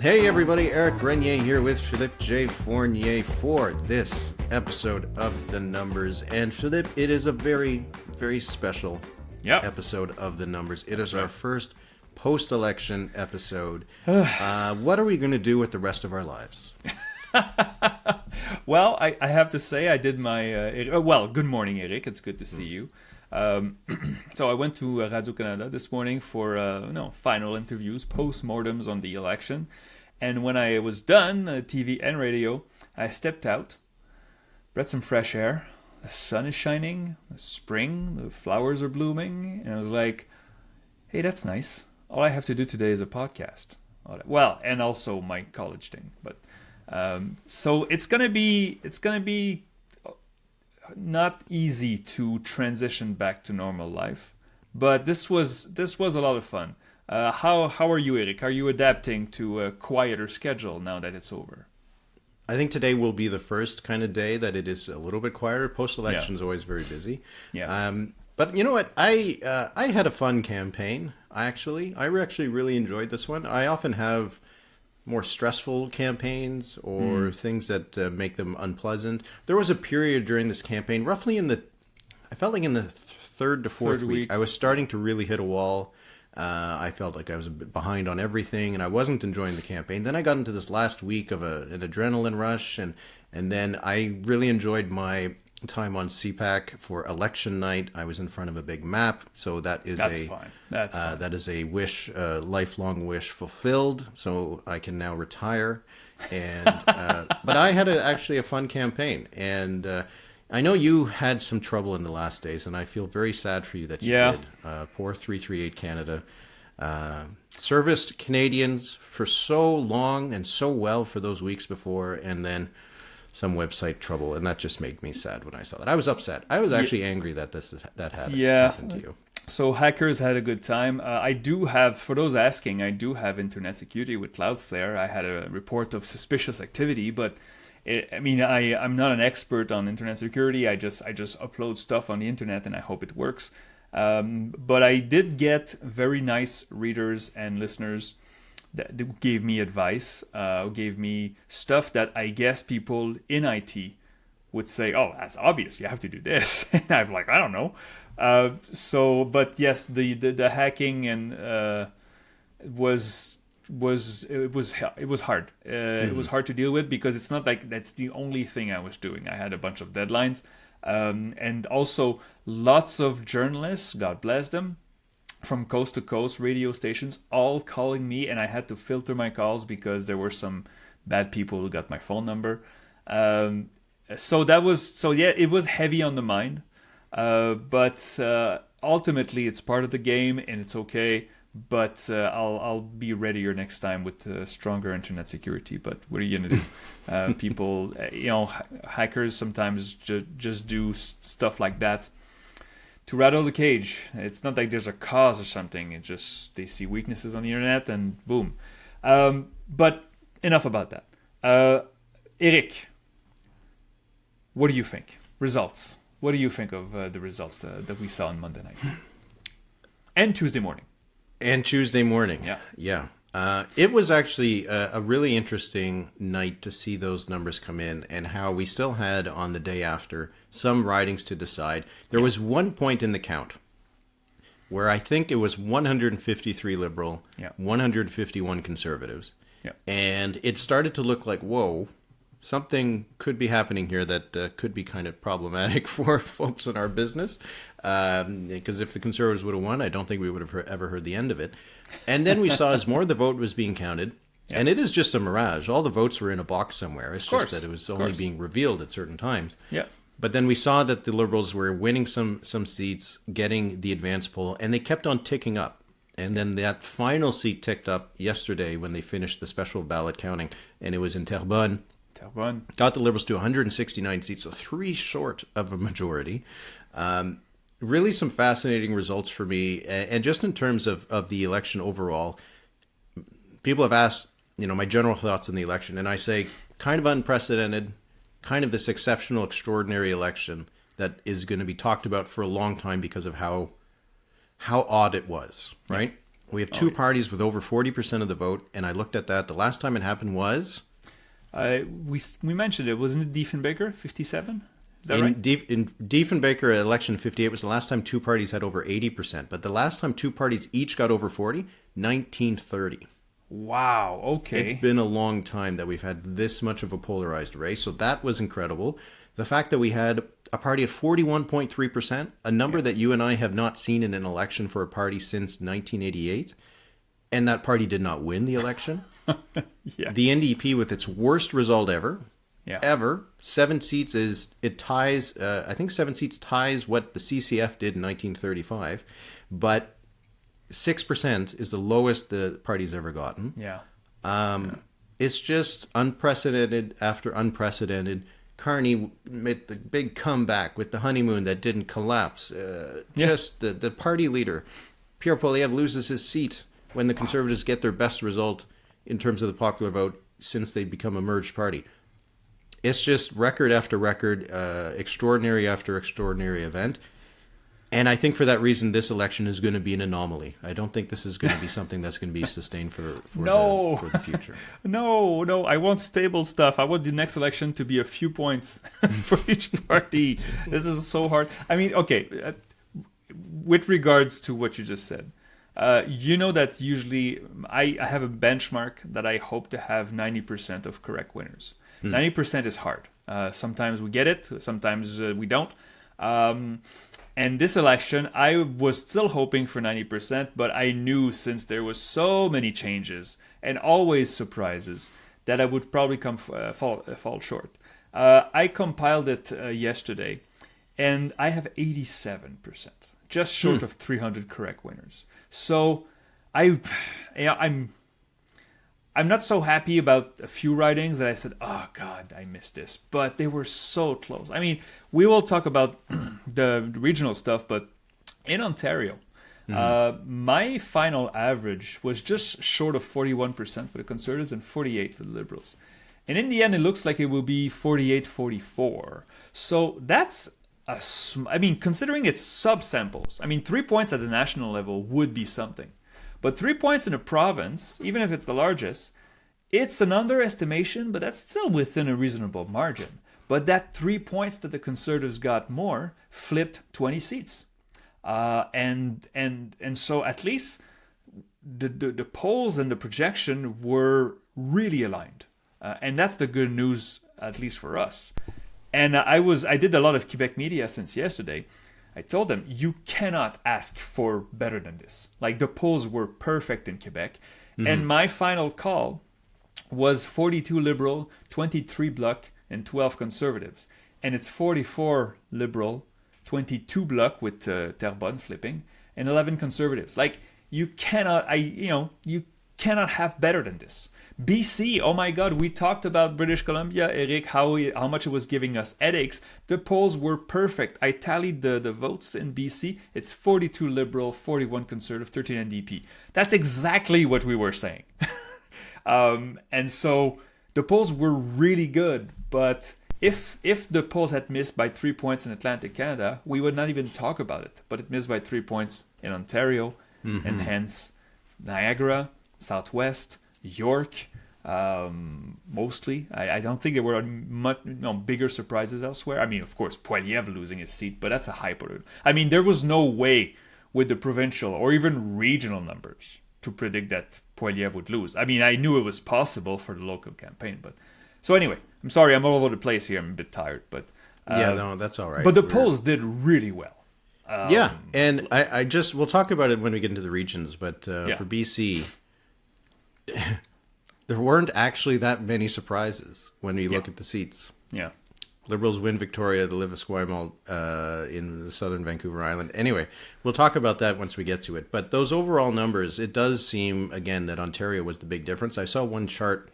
Hey everybody, Eric Grenier here with Philippe J. Fournier for this episode of The Numbers. And Philippe, it is a very, very special episode of The Numbers. It is our first post-election episode. What are we going to do with the rest of our lives? Well, I have to say I did my... good morning, Eric. It's good to see you. So I went to Radio-Canada this morning for final interviews, post-mortems on the election. And when I was done, TV and radio, I stepped out, breathed some fresh air. The sun is shining, it's spring, the flowers are blooming. And I was like, hey, that's nice. All I have to do today is a podcast. Well, and also my college thing. But so it's gonna be not easy to transition back to normal life, but this was a lot of fun. How are you, Eric? Are you adapting to a quieter schedule now that it's over? I think today will be the first kind of day that it is a little bit quieter. Post-election is always very busy. Yeah. But you know what? I had a fun campaign. I actually really enjoyed this one. I often have more stressful campaigns or things that make them unpleasant. There was a period during this campaign, roughly I felt like in the third to fourth week, I was starting to really hit a wall. I felt like I was a bit behind on everything, and I wasn't enjoying the campaign. Then I got into this last week of an adrenaline rush, and then I really enjoyed my time on CPAC for election night. I was in front of a big map, so that's fine. That is a wish, lifelong wish fulfilled. So I can now retire. And but I had actually a fun campaign, and I know you had some trouble in the last days, and I feel very sad for you that you did. Poor 338 Canada. Serviced Canadians for so long and so well for those weeks before, and then some website trouble, and that just made me sad when I saw that. I was upset. I was actually angry that that had happened to you. So hackers had a good time. I do have, for those asking, I do have internet security with Cloudflare. I had a report of suspicious activity, but I'm not an expert on internet security. I just upload stuff on the internet, and I hope it works. But I did get very nice readers and listeners that gave me advice, gave me stuff that I guess people in IT would say, oh, that's obvious, you have to do this. And I'm like, I don't know. But yes, the hacking and it was hard. It was hard to deal with because it's not like that's the only thing I was doing. I had a bunch of deadlines, and also lots of journalists, God bless them, from coast to coast radio stations all calling me, and I had to filter my calls because there were some bad people who got my phone number. It was heavy on the mind, but ultimately it's part of the game and it's okay. But I'll be readier next time with stronger internet security. But what are you gonna do? People, hackers sometimes just do stuff like that to rattle the cage. It's not like there's a cause or something. It's just they see weaknesses on the internet and boom. But enough about that. Eric, what do you think? Results. What do you think of the results that we saw on Monday night? And Tuesday morning. Yeah. It was actually a really interesting night to see those numbers come in, and how we still had on the day after some ridings to decide. There was one point in the count where I think it was 153 Liberal, 151 Conservatives, and it started to look like, whoa, something could be happening here that could be kind of problematic for folks in our business. Because if the Conservatives would have won, I don't think we would have ever heard the end of it. And then we saw as more of the vote was being counted, and it is just a mirage. All the votes were in a box somewhere. It's just that it was only being revealed at certain times. Yeah. But then we saw that the Liberals were winning some seats, getting the advance poll, and they kept on ticking up. And then that final seat ticked up yesterday when they finished the special ballot counting, and it was in Terrebonne. Got the Liberals to 169 seats, so 3 short of a majority. Really some fascinating results for me. And just in terms of the election overall, people have asked, my general thoughts on the election. And I say kind of unprecedented, kind of this exceptional, extraordinary election that is going to be talked about for a long time because of how odd it was, right? We have two parties with over 40% of the vote, and I looked at that. The last time it happened was... we mentioned it. Wasn't it Diefenbaker, 57? Is that right? In Diefenbaker election 58 was the last time two parties had over 80%. But the last time two parties each got over 40, 1930. Wow, okay. It's been a long time that we've had this much of a polarized race, so that was incredible. The fact that we had a party at 41.3%, a number that you and I have not seen in an election for a party since 1988, and that party did not win the election. Yeah. The NDP with its worst result ever, ever, 7 seats ties, I think 7 seats ties what the CCF did in 1935, but 6% is the lowest the party's ever gotten. Yeah. It's just unprecedented after unprecedented. Carney made the big comeback with the honeymoon that didn't collapse. Just the party leader, Pierre Poilievre, loses his seat when the Conservatives get their best result in terms of the popular vote since they become a merged party. It's just record after record, extraordinary after extraordinary event. And I think for that reason, this election is going to be an anomaly. I don't think this is going to be something that's going to be sustained for the future. No, I want stable stuff. I want the next election to be a few points for each party. This is so hard. I mean, okay, with regards to what you just said, you know that usually I have a benchmark that I hope to have 90% of correct winners. 90% is hard. Sometimes we get it, sometimes we don't. And this election, I was still hoping for 90%, but I knew since there was so many changes and always surprises that I would probably fall short. I compiled it yesterday, and I have 87%, just short of 300 correct winners. So I'm not so happy about a few ridings that I said, oh, God, I missed this. But they were so close. I mean, we will talk about the regional stuff, but in Ontario, my final average was just short of 41% for the Conservatives and 48% for the Liberals. And in the end, it looks like it will be 48-44. So that's, considering it's subsamples, 3 points at the national level would be something. But 3 points in a province, even if it's the largest, it's an underestimation, but that's still within a reasonable margin. But that 3 points that the Conservatives got more flipped 20 seats. And so at least the polls and the projection were really aligned. And that's the good news, at least for us. And I did a lot of Quebec media since yesterday. I told them, you cannot ask for better than this. Like, the polls were perfect in Quebec. And my final call was 42 Liberal, 23 Bloc, and 12 Conservatives. And it's 44 Liberal, 22 Bloc with Terrebonne flipping, and 11 Conservatives. Like, you cannot have better than this. BC, oh my God, we talked about British Columbia, Eric, how much it was giving us headaches. The polls were perfect. I tallied the votes in BC. It's 42 Liberal, 41 Conservative, 13 NDP. That's exactly what we were saying. And so the polls were really good. But if the polls had missed by 3 points in Atlantic Canada, we would not even talk about it. But it missed by 3 points in Ontario, and hence Niagara, Southwest, York, mostly. I don't think there were much bigger surprises elsewhere. Of course, Poilievre losing his seat, but that's a hyper. There was no way with the provincial or even regional numbers to predict that Poilievre would lose. I knew it was possible for the local campaign, but so anyway, I'm sorry, I'm all over the place here. I'm a bit tired, but that's all right. But the polls did really well. And we'll talk about it when we get into the regions, but for BC. There weren't actually that many surprises when we look at the seats. Yeah. Liberals win Victoria, the live Esquimalt in the southern Vancouver Island. Anyway, we'll talk about that once we get to it. But those overall numbers, it does seem, again, that Ontario was the big difference. I saw one chart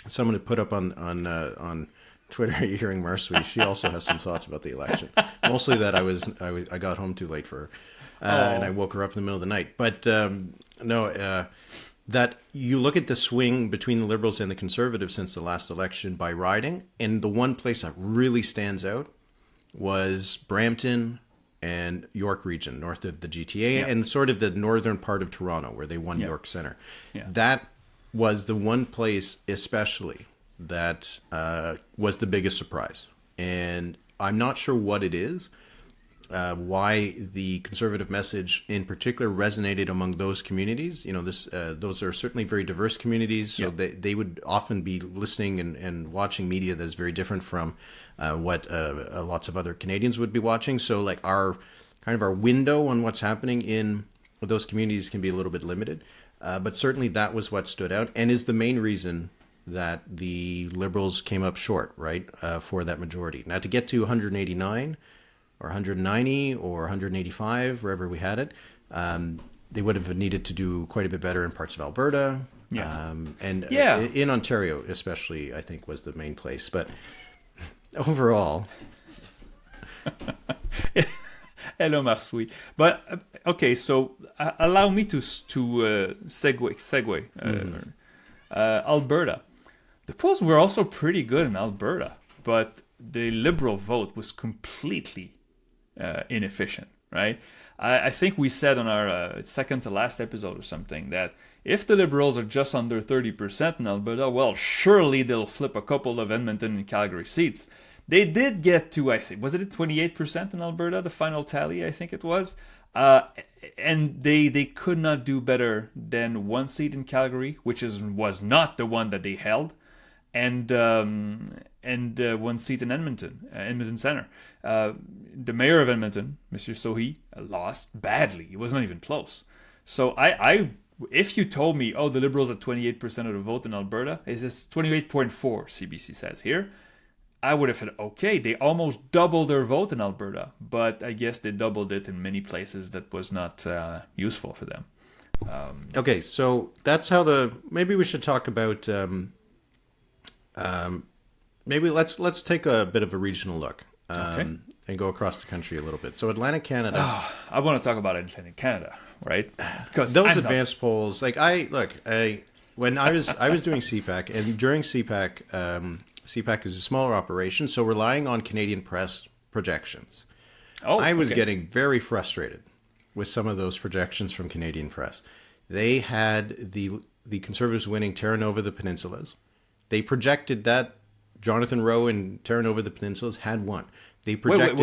someone had put up on Twitter, hearing Marsui. She also has some thoughts about the election. Mostly that I got home too late for her. And I woke her up in the middle of the night. But that you look at the swing between the Liberals and the Conservatives since the last election by riding, and the one place that really stands out was Brampton, and York region, north of the GTA, and sort of the northern part of Toronto, where they won York Centre. Yeah. That was the one place especially that was the biggest surprise. And I'm not sure what it is, why the conservative message in particular resonated among those communities. Those are certainly very diverse communities, so they would often be listening and watching media that's very different from what lots of other Canadians would be watching. So like our window on what's happening in those communities can be a little bit limited. But certainly that was what stood out and is the main reason that the Liberals came up short, right, for that majority. Now, to get to 189 or 190 or 185, wherever we had it, they would have needed to do quite a bit better in parts of Alberta. In Ontario especially, I think, was the main place. But overall... Hello, Marsouille. But, okay, so allow me to segue. Alberta. The Post were also pretty good in Alberta, but the Liberal vote was completely inefficient, right? I think we said on our second to last episode or something that if the Liberals are just under 30% in Alberta, well, surely they'll flip a couple of Edmonton and Calgary seats. They did get to, I think, was it 28% in Alberta, the final tally, I think it was. And they could not do better than one seat in Calgary, which was not the one that they held, and one seat in Edmonton Centre. The mayor of Edmonton, Mr. Sohi, lost badly. It was not even close. So if you told me, the Liberals at 28% of the vote in Alberta, is this 28.4, CBC says here, I would have said, okay, they almost doubled their vote in Alberta, but I guess they doubled it in many places that was not useful for them. Okay, so that's how maybe we should talk about, maybe let's take a bit of a regional look and go across the country a little bit. So Atlantic Canada. I want to talk about Atlantic Canada, right? Because those advanced polls, when I was doing CPAC, and during CPAC, CPAC is a smaller operation, so relying on Canadian press projections. I was getting very frustrated with some of those projections from Canadian press. They had the Conservatives winning Terra Nova the Peninsulas. They projected that Jonathan Rowe and Terra Nova the Peninsulas had won. They projected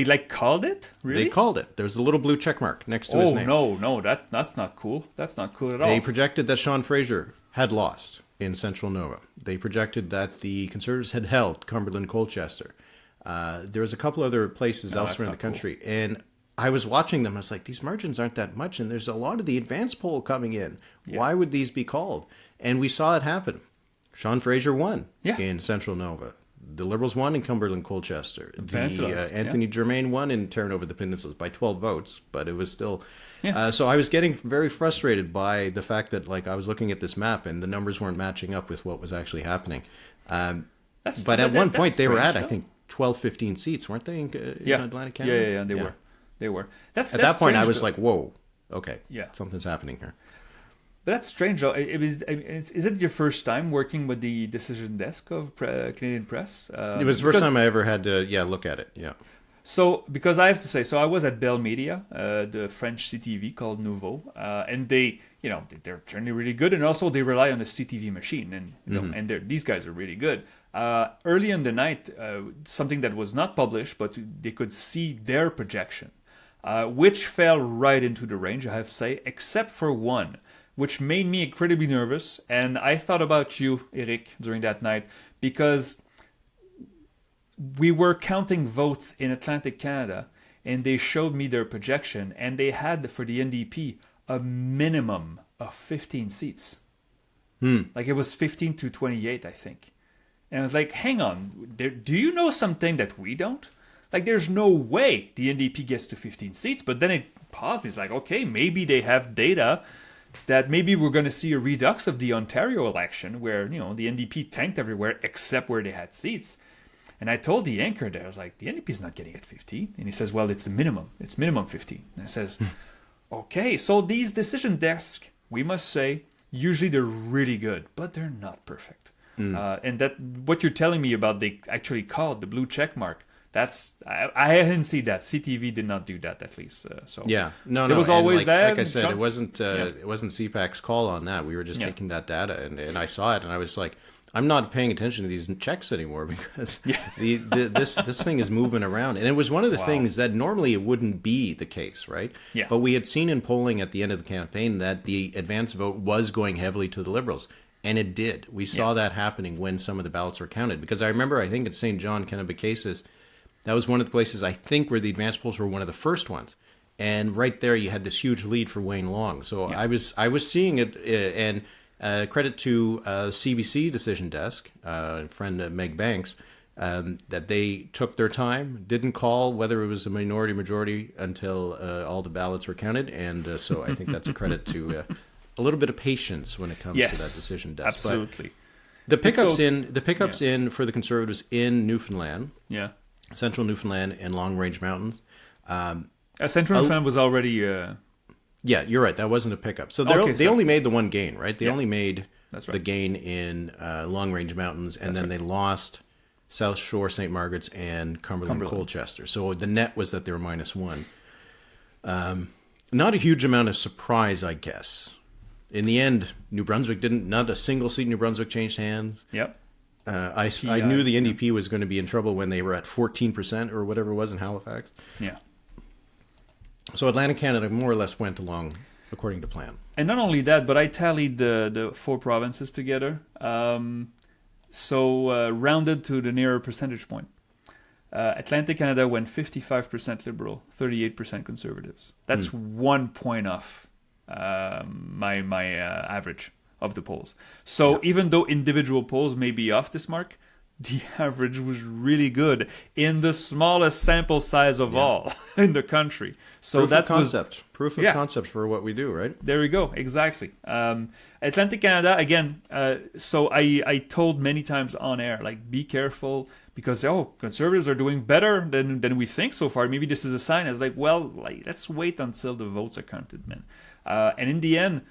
they called it? Really? They called it. There's a little blue check mark next to his name. No, that's not cool. That's not cool at all. They projected that Sean Fraser had lost in Central Nova. They projected that the Conservatives had held Cumberland, Colchester. There was a couple other places elsewhere in the country. Cool. And I was watching them. I was like, these margins aren't that much. And there's a lot of the advance poll coming in. Yeah. Why would these be called? And we saw it happen. Sean Fraser won in Central Nova. The Liberals won in Cumberland, Colchester. Anthony Germain won in Terra Nova the Peninsulas by 12 votes, but it was still... so I was getting very frustrated by the fact that I was looking at this map and the numbers weren't matching up with what was actually happening. But at one point they were at, I think, 12, 15 seats, weren't they, in Atlantic Canada? Yeah, they were. At that point I was like, whoa, okay, something's happening here. But that's strange, though. Is it your first time working with the decision desk of Canadian Press? It was the first time I ever had to, look at it, So, because I have to say, I was at Bell Media, the French CTV called Nouveau, and they're generally really good, and also they rely on a CTV machine, and and these guys are really good. Early in the night, something that was not published, but they could see their projection, which fell right into the range, I have to say, except for one, which made me incredibly nervous. And I thought about you, Eric, during that night, because we were counting votes in Atlantic Canada, and they showed me their projection, and they had, for the NDP, a minimum of 15 seats. It was 15 to 28, I think. And I was like, hang on, do you know something that we don't? There's no way the NDP gets to 15 seats. But then it paused me. It's like, okay, maybe they have data that maybe we're going to see a redux of the Ontario election where, the NDP tanked everywhere except where they had seats. And I told the anchor there, I was like, the NDP is not getting at 15. And he says, well, it's the minimum. It's minimum 15. And I says, okay, so these decision desks, we must say, usually they're really good, but they're not perfect. And that what you're telling me about they actually called the blue check mark, I hadn't seen that. CTV did not do that, at least. So yeah, no, it was always that. Like I said, it wasn't CPAC's call on that. We were just taking that data, and I saw it, and I was like, I'm not paying attention to these checks anymore because this thing is moving around. And it was one of the things that normally it wouldn't be the case, right? Yeah. But we had seen in polling at the end of the campaign that the advance vote was going heavily to the Liberals. And it did. We saw that happening when some of the ballots were counted. Because I remember, I think at St. John, Kennebecasis, that was one of the places, I think, where the advance polls were one of the first ones. And right there, you had this huge lead for Wayne Long. So I was seeing it, and credit to CBC Decision Desk, friend Meg Banks, that they took their time, didn't call whether it was a minority majority until all the ballots were counted. And so I think that's a credit to a little bit of patience when it comes to that decision desk. Absolutely. But the pickups in for the Conservatives in Newfoundland, Central Newfoundland and Long Range Mountains. Central Newfoundland was already. Yeah, you're right. That wasn't a pickup. So they only made the one gain, right? They only made the gain in Long Range Mountains, and then they lost South Shore, St. Margaret's, and Cumberland, Colchester. So the net was that they were -1. Not a huge amount of surprise, I guess. In the end, New Brunswick not a single seat in New Brunswick changed hands. Yep. I knew the NDP was going to be in trouble when they were at 14% or whatever it was in Halifax. Yeah. So Atlantic Canada more or less went along according to plan. And not only that, but I tallied the 4 provinces together. Rounded to the nearer percentage point. Atlantic Canada went 55% Liberal, 38% Conservatives. That's 1 point off my average of the polls. So even though individual polls may be off this mark, the average was really good in the smallest sample size of all in the country. So Proof of concept for what we do, right? There we go. Exactly. Atlantic Canada, again, so I told many times on air, like, be careful because, Conservatives are doing better than we think so far. Maybe this is a sign. I was like, let's wait until the votes are counted, man. And in the end,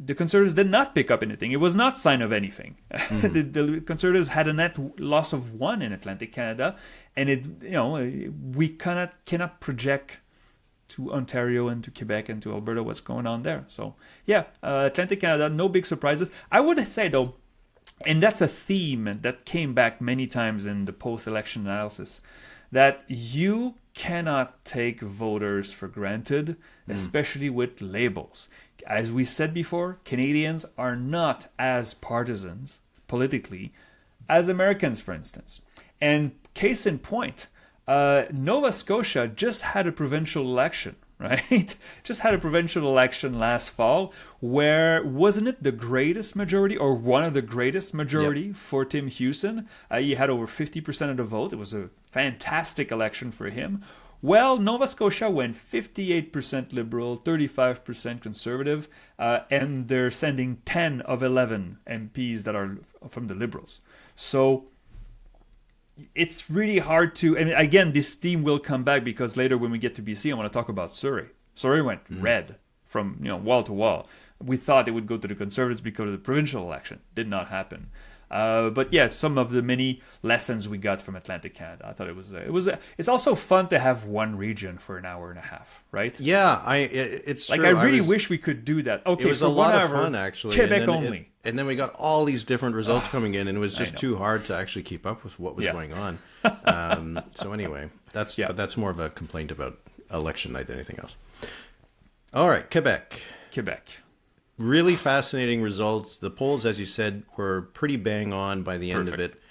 the Conservatives did not pick up anything. It was not sign of anything. Mm-hmm. the Conservatives had a net loss of 1 in Atlantic Canada, and we cannot project to Ontario and to Quebec and to Alberta what's going on there. So Atlantic Canada, no big surprises. I would say though, and that's a theme that came back many times in the post-election analysis, that you cannot take voters for granted, especially with labels. As we said before, Canadians are not as partisans politically as Americans, for instance. And case in point, Nova Scotia just had a provincial election, right? Just had a provincial election last fall where, wasn't it the greatest majority or one of the greatest majority for Tim Hewson? He had over 50% of the vote. It was a fantastic election for him. Well, Nova Scotia went 58% Liberal, 35% Conservative, and they're sending 10 of 11 MPs that are from the Liberals. So it's really hard to... And again, this theme will come back because later when we get to BC, I want to talk about Surrey. Surrey went red from wall to wall. We thought it would go to the Conservatives because of the provincial election. Did not happen. But some of the many lessons we got from Atlantic Canada. I thought it's also fun to have one region for an hour and a half, right? Yeah, it's like true. I really wish we could do that. Okay, it was a lot of fun actually. Quebec only. And then we got all these different results coming in, and it was just too hard to actually keep up with what was going on. So anyway, that's more of a complaint about election night than anything else. All right, Quebec. Really fascinating results. The polls, as you said, were pretty bang on by the end of it.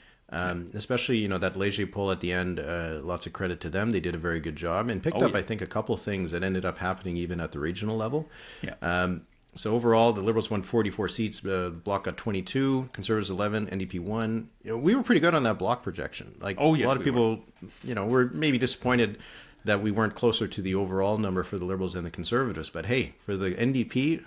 Especially, that Leger poll at the end, lots of credit to them. They did a very good job and picked up, I think, a couple things that ended up happening even at the regional level. So overall, the Liberals won 44 seats. The Bloc got 22, Conservatives 11, NDP 1. We were pretty good on that Bloc projection. A lot of people, were maybe disappointed that we weren't closer to the overall number for the Liberals than the Conservatives. But hey, for the NDP...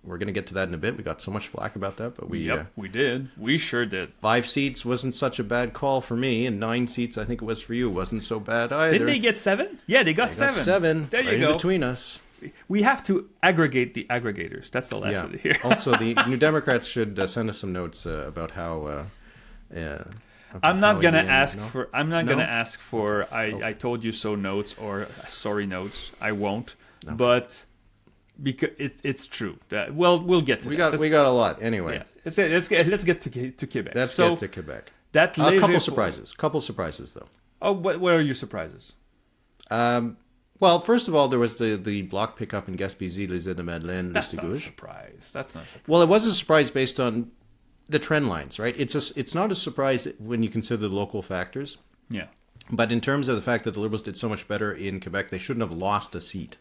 We're going to get to that in a bit. We got so much flack about that, but we did. We sure did. 5 seats wasn't such a bad call for me, and 9 seats I think it was for you. Wasn't so bad either. Didn't they get 7? Yeah, they got 7. 7. There you right go. In between us. We have to aggregate the aggregators. That's the lesson here. Also, the New Democrats should send us some notes about how I'm not gonna Powellian, ask no? for. I'm not No? gonna ask for. I told you so notes or sorry notes. I won't. But because it's true that we'll get to We that. got a lot anyway. Yeah. Let's get to Quebec. Let's get to Quebec. That A couple léger surprises though. Oh, what are your surprises? Well, first of all, there was the block pickup in Gaspésie, les Îles de Madeleine, That's not a Listigouche. surprise. That's not a surprise. Well, it was a surprise based on the trend lines, right? It's not a surprise when you consider the local factors. Yeah. But in terms of the fact that the Liberals did so much better in Quebec, they shouldn't have lost a seat.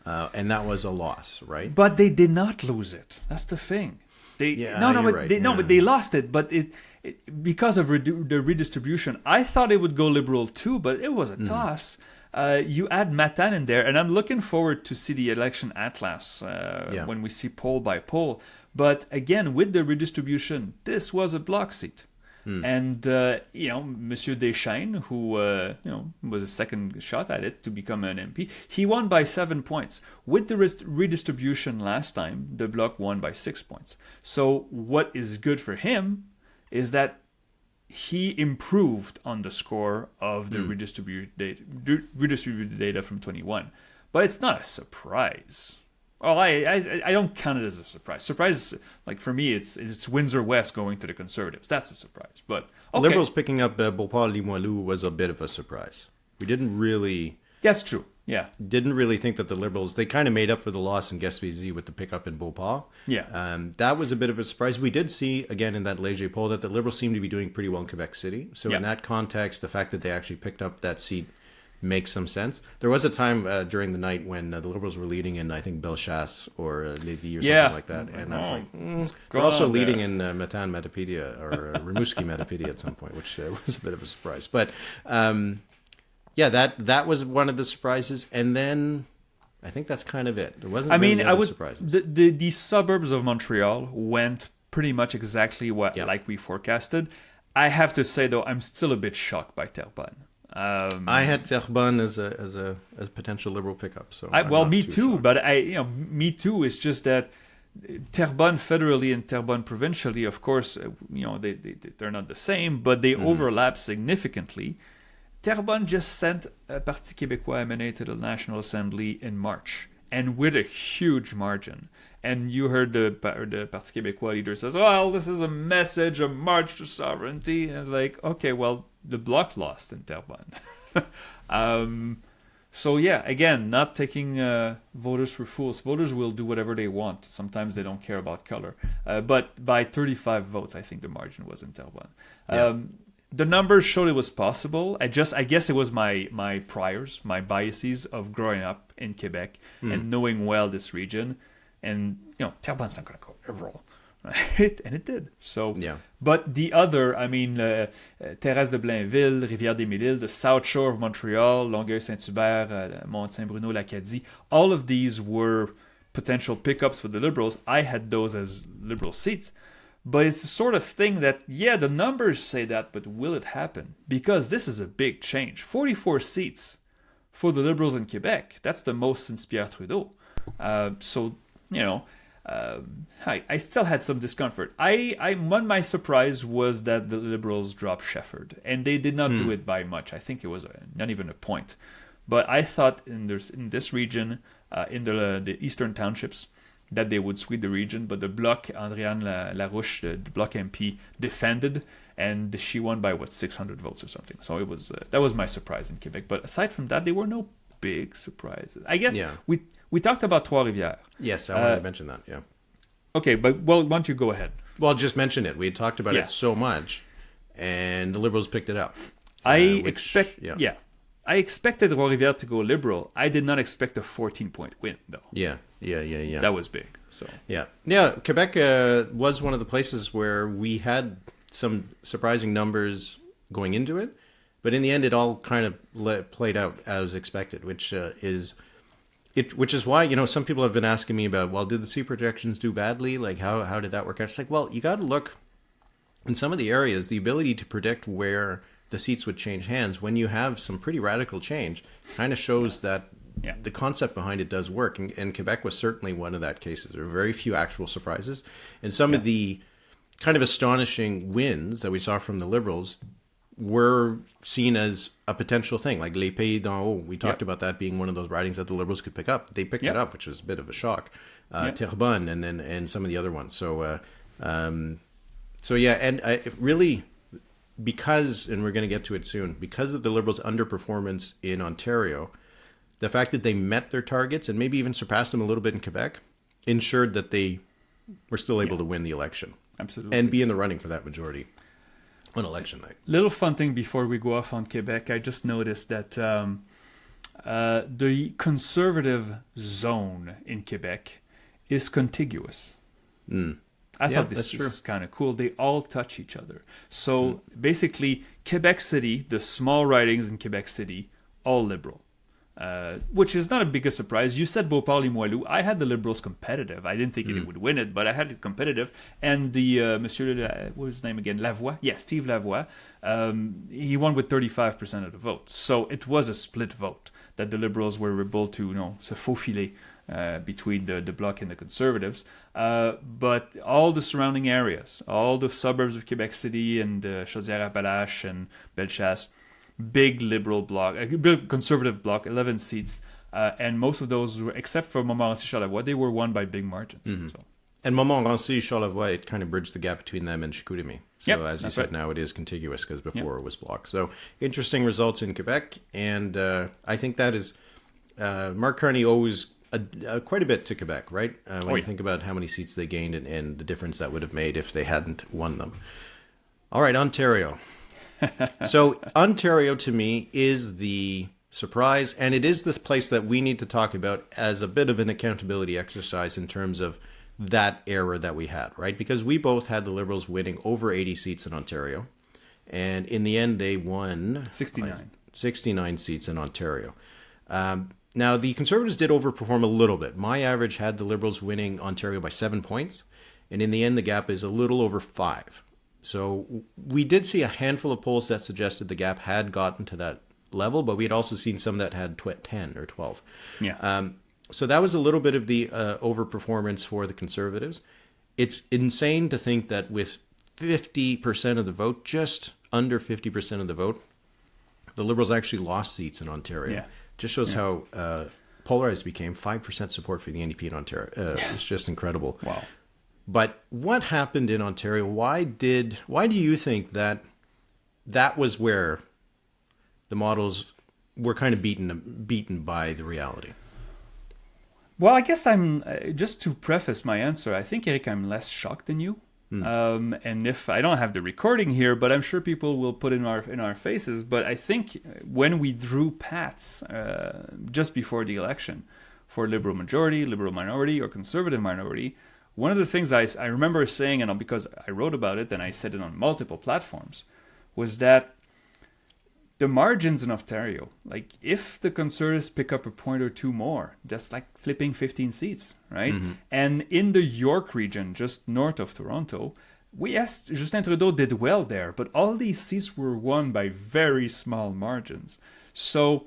And that was a loss, right? But they did not lose it. That's the thing. But they lost it. But it because of the redistribution, I thought it would go Liberal too, but it was a toss. You add Matane in there, and I'm looking forward to see the election atlas when we see poll by poll. But again, with the redistribution, this was a bloc seat. And, Monsieur Deschaines, who, was a second shot at it to become an MP, he won by 7 points. With the redistribution last time, the Bloc won by 6 points. So what is good for him is that he improved on the score of the redistributed data from 21. But it's not a surprise. Well, I don't count it as a surprise. Surprise, like for me, it's Windsor West going to the Conservatives. That's a surprise. But okay. Liberals picking up Beauport-Limoilou was a bit of a surprise. We didn't really... That's true, yeah. Didn't really think that the Liberals... They kind of made up for the loss in Gaspésie with the pickup in Beauport. Yeah. That was a bit of a surprise. We did see, again, in that Léger poll, that the Liberals seem to be doing pretty well in Quebec City. So in that context, the fact that they actually picked up that seat makes some sense. There was a time during the night when the Liberals were leading in, I think, Bellechasse or Lévis or something like that. And I was like, they're also leading in Matane Metapedia or Rimouski Metapedia at some point, which was a bit of a surprise. But that was one of the surprises. And then I think that's kind of it. There wasn't other surprises. The suburbs of Montreal went pretty much exactly like we forecasted. I have to say, though, I'm still a bit shocked by Terrebonne. I had Terrebonne as a potential Liberal pickup. So me too. Shocked. But me too. It's just that Terrebonne federally and Terrebonne provincially, of course, they're not the same, but they overlap significantly. Terrebonne just sent a Parti Québécois MNA to the National Assembly in March, and with a huge margin. And you heard the Parti Québécois leader says, "Well, this is a message, a march to sovereignty." And it's like, okay, well, the Bloc lost in Terrebonne. So yeah, again, not taking voters for fools. Voters will do whatever they want. Sometimes they don't care about color. But by 35 votes, I think the margin was in Terrebonne. Yeah. The numbers showed it was possible. I guess it was my priors, my biases of growing up in Quebec and knowing well this region. And, Terrebonne's not going to go Liberal. Right? And it did. So, yeah. But the other, Thérèse de Blainville, Rivière-des-Mille-Îles, the South Shore of Montreal, Longueuil-Saint-Hubert, Mont-Saint-Bruno, l'Acadie, all of these were potential pickups for the Liberals. I had those as Liberal seats. But it's the sort of thing that, the numbers say that, but will it happen? Because this is a big change. 44 seats for the Liberals in Quebec. That's the most since Pierre Trudeau. I still had some discomfort. My surprise was that the Liberals dropped Shefford, and they did not do it by much. I think it was not even a point. But I thought in this region, in the eastern townships, that they would sweep the region. But the Bloc, Andréane Larouche, the Bloc MP, defended, and she won by 600 votes or something. So it was that was my surprise in Quebec. But aside from that, there were no big surprises. I guess we talked about Trois-Rivières. Yes, I wanted to mention that, yeah. Okay, but why don't you go ahead? Well, just mention it. We had talked about it so much, and the Liberals picked it up. I expected Trois-Rivières to go Liberal. I did not expect a 14-point win, though. Yeah. That was big. So Quebec was one of the places where we had some surprising numbers going into it, but in the end, it all kind of played out as expected, which is why, some people have been asking me about, well, did the seat projections do badly? Like, how did that work out? It's like, well, you got to look in some of the areas, the ability to predict where the seats would change hands when you have some pretty radical change kind of shows that the concept behind it does work. And Quebec was certainly one of that cases. There were very few actual surprises. And some of the kind of astonishing wins that we saw from the Liberals were seen as a potential thing. Like Les Pays d'en Haut, we talked about that being one of those ridings that the Liberals could pick up. They picked it up, which was a bit of a shock. Terrebonne and some of the other ones. So yeah, and really, because, and we're going to get to it soon, because of the Liberals' underperformance in Ontario, the fact that they met their targets and maybe even surpassed them a little bit in Quebec ensured that they were still able to win the election. Absolutely. And be in the running for that majority on election night. Little fun thing before we go off on Quebec, I just noticed that the conservative zone in Quebec is contiguous. I thought this is kind of cool. They all touch each other. So basically, Quebec City, the small ridings in Quebec City, all Liberal. Which is not a big surprise. You said Beauport-Limoilou. I had the Liberals competitive. I didn't think it would win it, but I had it competitive. And the Monsieur, what was his name again? Lavoie? Yeah, Steve Lavoie. He won with 35% of the vote. So it was a split vote that the Liberals were able to, se faufiler between the Bloc and the Conservatives. But all the surrounding areas, all the suburbs of Quebec City and Chaudière-Appalaches and Bellechasse, big Liberal bloc, a big Conservative bloc, 11 seats, and most of those, except for Montmorency-Charlevoix, they were won by big margins. So. And Montmorency-Charlevoix, it kind of bridged the gap between them and Chicoutimi. So as you said, now it is contiguous because before it was blocked. So interesting results in Quebec, and I think that is Mark Carney owes quite a bit to Quebec, right? When you think about how many seats they gained and the difference that would have made if they hadn't won them. All right, Ontario. So Ontario, to me, is the surprise, and it is the place that we need to talk about as a bit of an accountability exercise in terms of that error that we had, right? Because we both had the Liberals winning over 80 seats in Ontario, and in the end, they won 69 seats in Ontario. Now, the Conservatives did overperform a little bit. My average had the Liberals winning Ontario by 7 points, and in the end, the gap is a little over 5. So we did see a handful of polls that suggested the gap had gotten to that level, but we had also seen some that had 10 or 12. Yeah. So that was a little bit of the overperformance for the Conservatives. It's insane to think that with 50% of the vote, just under 50% of the vote, the Liberals actually lost seats in Ontario. Yeah. Just shows how polarized it became. 5% support for the NDP in Ontario. It's just incredible. Wow. But what happened in Ontario? Why do you think that was where the models were kind of beaten by the reality? Well, I guess I'm just to preface my answer. I think, Eric, I'm less shocked than you. And if I don't have the recording here, but I'm sure people will put in our faces. But I think when we drew paths just before the election for Liberal majority, Liberal minority, or Conservative minority, one of the things I remember saying, and because I wrote about it and I said it on multiple platforms, was that the margins in Ontario, like if the Conservatives pick up a point or two more, that's like flipping 15 seats, right? Mm-hmm. And in the York region, just north of Toronto, Justin Trudeau did well there, but all these seats were won by very small margins. So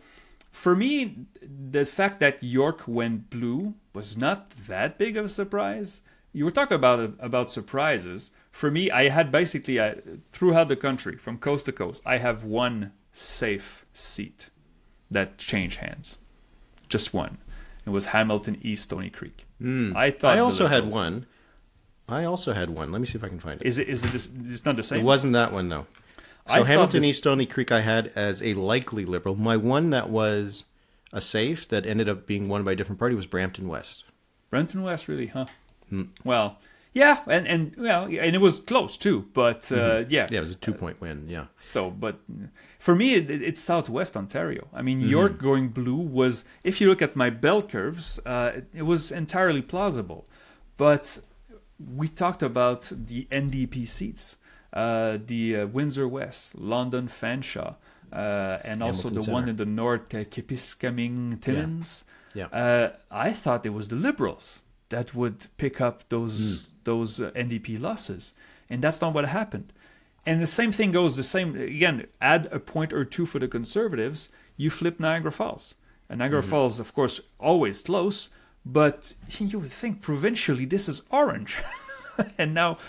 for me, the fact that York went blue was not that big of a surprise. You were talking about surprises. For me, I had basically, throughout the country, from coast to coast, I have one safe seat that changed hands. Just one. It was Hamilton East, Stony Creek. I also had one. Let me see if I can find it. Is it it's not the same? It wasn't that one, though. So Hamilton East, Stony Creek I had as a likely Liberal. My one that was a safe that ended up being won by a different party was Brampton West. Brampton West, really, huh? Well, yeah, and it was close too, but it was a 2-point win, yeah. So, but for me, it's Southwest Ontario. I mean, York going blue was, if you look at my bell curves, it was entirely plausible. But we talked about the NDP seats, the Windsor West, London Fanshawe, and also Hamilton the Center. One in the north, Kepiskaming Timmins. Yeah. I thought it was the Liberals that would pick up those NDP losses. And that's not what happened. And the same thing goes, again, add a point or two for the Conservatives, you flip Niagara Falls. And Niagara Falls, of course, always close, but you would think provincially this is orange. And now,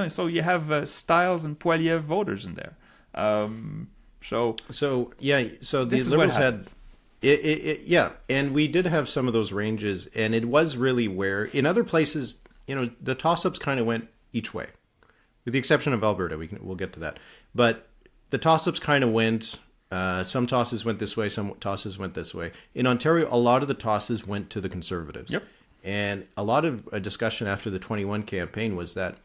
so you have Stiles and Poilievre voters in there. So the This is what Liberals had happens. yeah, and we did have some of those ranges, and it was really where in other places, the toss-ups kind of went each way, with the exception of Alberta. We'll get to that, but the toss-ups kind of went. Some tosses went this way, some tosses went this way. In Ontario, a lot of the tosses went to the Conservatives. Yep. And a lot of a discussion after the 21 campaign was that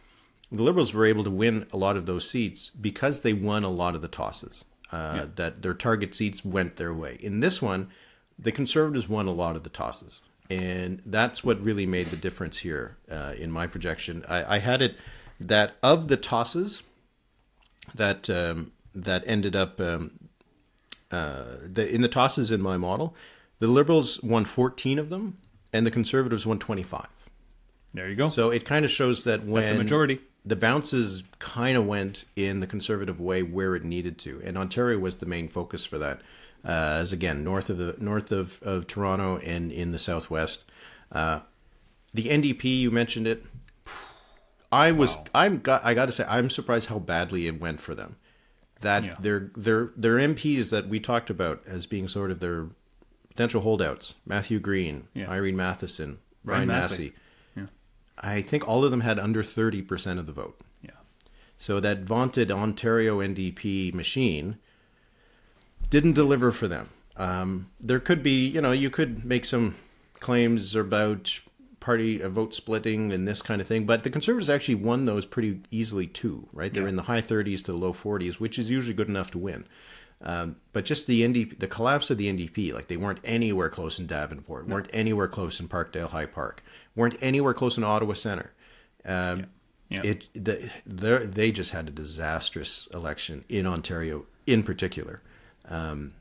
the Liberals were able to win a lot of those seats because they won a lot of the tosses, that their target seats went their way. In this one, the Conservatives won a lot of the tosses. And that's what really made the difference here in my projection. I had it that of the tosses that ended up... in the tosses in my model, the Liberals won 14 of them, and the Conservatives won 25. There you go. So it kind of shows that when That's the majority. The bounces kind of went in the Conservative way where it needed to, and Ontario was the main focus for that. As again, north of Toronto and in the southwest, the NDP, you mentioned it. I got to say, I'm surprised how badly it went for them. That their MPs that we talked about as being sort of their potential holdouts, Matthew Green, Irene Matheson, Brian Massey, I think all of them had under 30% of the vote. Yeah. So that vaunted Ontario NDP machine didn't deliver for them. There could be, you could make some claims about party vote splitting and this kind of thing, but the Conservatives actually won those pretty easily too, right? They're in the high 30s to low 40s, which is usually good enough to win. But just the collapse of the NDP, like they weren't anywhere close in Davenport, weren't anywhere close in Parkdale High Park, weren't anywhere close in Ottawa Centre. They just had a disastrous election in Ontario in particular.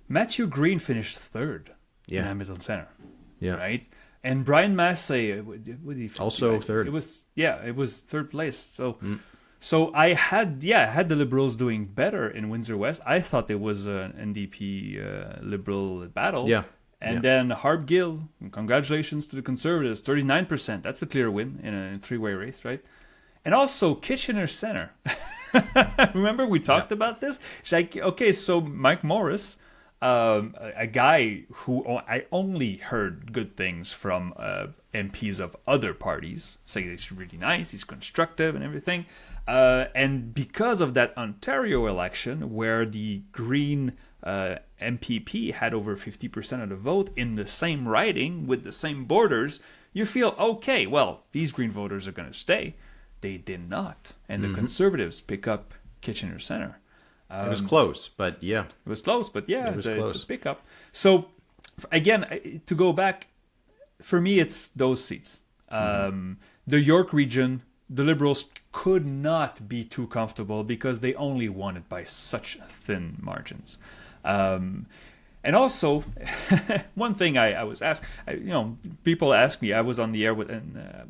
Matthew Green finished third in Hamilton Centre. Yeah. Right? And Brian Massey, what did he finish? Also third. It was third place. So I had the Liberals doing better in Windsor West. I thought it was an NDP Liberal battle. Yeah. And then Harb Gill, congratulations to the Conservatives, 39%. That's a clear win in a three-way race, right? And also Kitchener Centre. Remember we talked about this? It's like, okay, so Mike Morris, a guy who I only heard good things from MPs of other parties, saying he's really nice, he's constructive and everything. And because of that Ontario election, where the Green MPP had over 50% of the vote in the same riding with the same borders, you feel, okay, well, these Green voters are going to stay. They did not. And the Conservatives pick up Kitchener Centre. It was close, but yeah. It was close, but yeah, it's a pickup. So, again, to go back, for me, it's those seats. The York region, the Liberals could not be too comfortable because they only won it by such thin margins. And also, one thing I was asked, people ask me, I was on the air with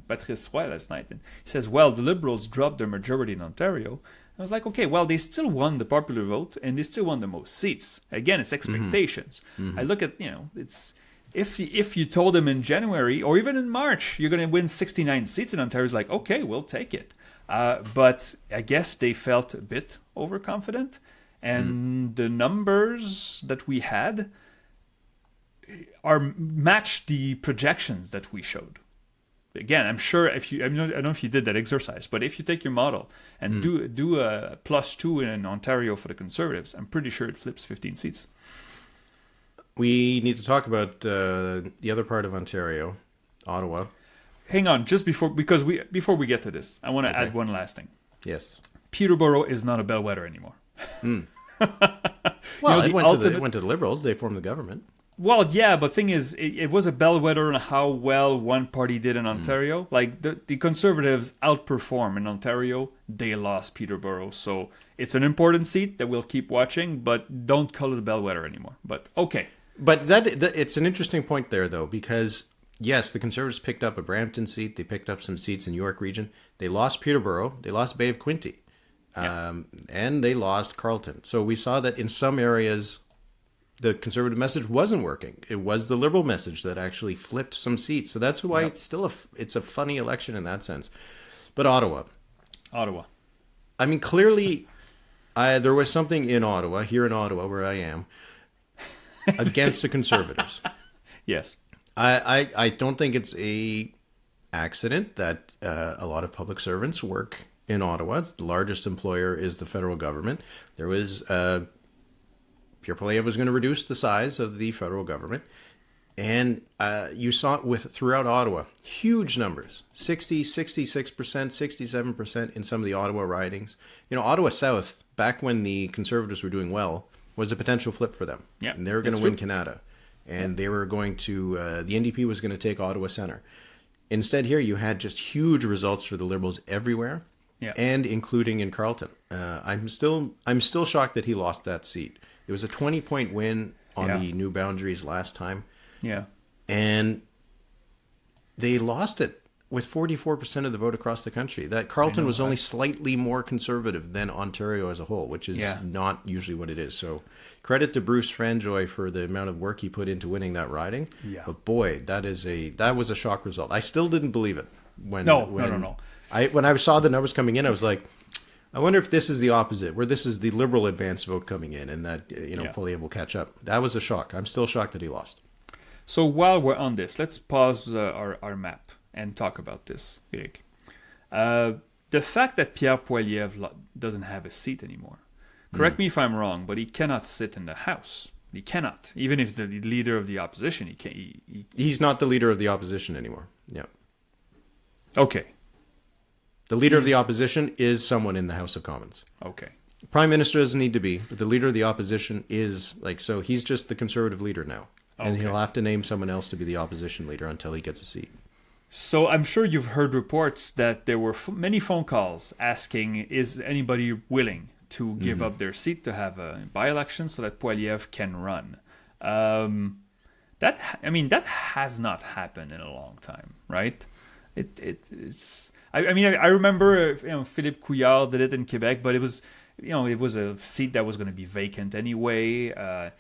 Patrice Roy last night, and he says, well, the Liberals dropped their majority in Ontario. I was like, okay, well, they still won the popular vote, and they still won the most seats. Again, it's expectations. I look at, it's if you told them in January or even in March, you're going to win 69 seats in Ontario, it's like, okay, we'll take it. But I guess they felt a bit overconfident. And the numbers that we had match the projections that we showed. Again, I'm sure I don't know if you did that exercise, but if you take your model and do a +2 in Ontario for the Conservatives, I'm pretty sure it flips 15 seats. We need to talk about the other part of Ontario, Ottawa. Hang on, just before we get to this, I want to add one last thing. Yes. Peterborough is not a bellwether anymore. Well, it went to the Liberals. They formed the government. Well, yeah, but thing is, it was a bellwether on how well one party did in Ontario. Like, the Conservatives outperform in Ontario. They lost Peterborough. So it's an important seat that we'll keep watching, but don't call it a bellwether anymore. But, okay. But that it's an interesting point there, though, because, yes, the Conservatives picked up a Brampton seat. They picked up some seats in York region. They lost Peterborough. They lost Bay of Quinte. And they lost Carleton. So we saw that in some areas, the Conservative message wasn't working. It was the Liberal message that actually flipped some seats. So that's why it's still it's a funny election in that sense. But Ottawa. I mean, clearly, There was something in Ottawa, here in Ottawa, where I am, against the Conservatives. Yes. I don't think it's a accident that a lot of public servants work in Ottawa. The largest employer is the federal government. There was Pierre Poilievre was going to reduce the size of the federal government. And you saw it throughout Ottawa, huge numbers, 60, 66%, 67% in some of the Ottawa ridings. Ottawa South, back when the Conservatives were doing well, was a potential flip for them. Yeah, and they were going to win Canada. And they were going to, the NDP was going to take Ottawa Centre. Instead here, you had just huge results for the Liberals everywhere, and including in Carleton. I'm still shocked that he lost that seat. It was a 20-point win on the new boundaries last time. Yeah. And they lost it with 44% of the vote across the country. That Carleton was only slightly more conservative than Ontario as a whole, which is not usually what it is. So credit to Bruce Franjoy for the amount of work he put into winning that riding. Yeah. But boy, that was a shock result. I still didn't believe it. No. When I saw the numbers coming in, I was like, I wonder if this is the opposite, where this is the Liberal advance vote coming in and that Poilievre will catch up. That was a shock. I'm still shocked that he lost. So while we're on this, let's pause our map and talk about this, Eric. The fact that Pierre Poilievre doesn't have a seat anymore. Correct me if I'm wrong, but he cannot sit in the House. He cannot. Even if the leader of the opposition, he can't. He's not the leader of the opposition anymore. Yeah. Okay. The leader of the opposition is someone in the House of Commons. Okay. Prime Minister doesn't need to be, but the leader of the opposition is so he's just the Conservative leader now. And he'll have to name someone else to be the opposition leader until he gets a seat. So I'm sure you've heard reports that there were many phone calls asking, is anybody willing to give up their seat to have a by-election so that Poilievre can run? That has not happened in a long time, right? It's. I remember Philippe Couillard did it in Quebec, but it was a seat that was going to be vacant anyway. I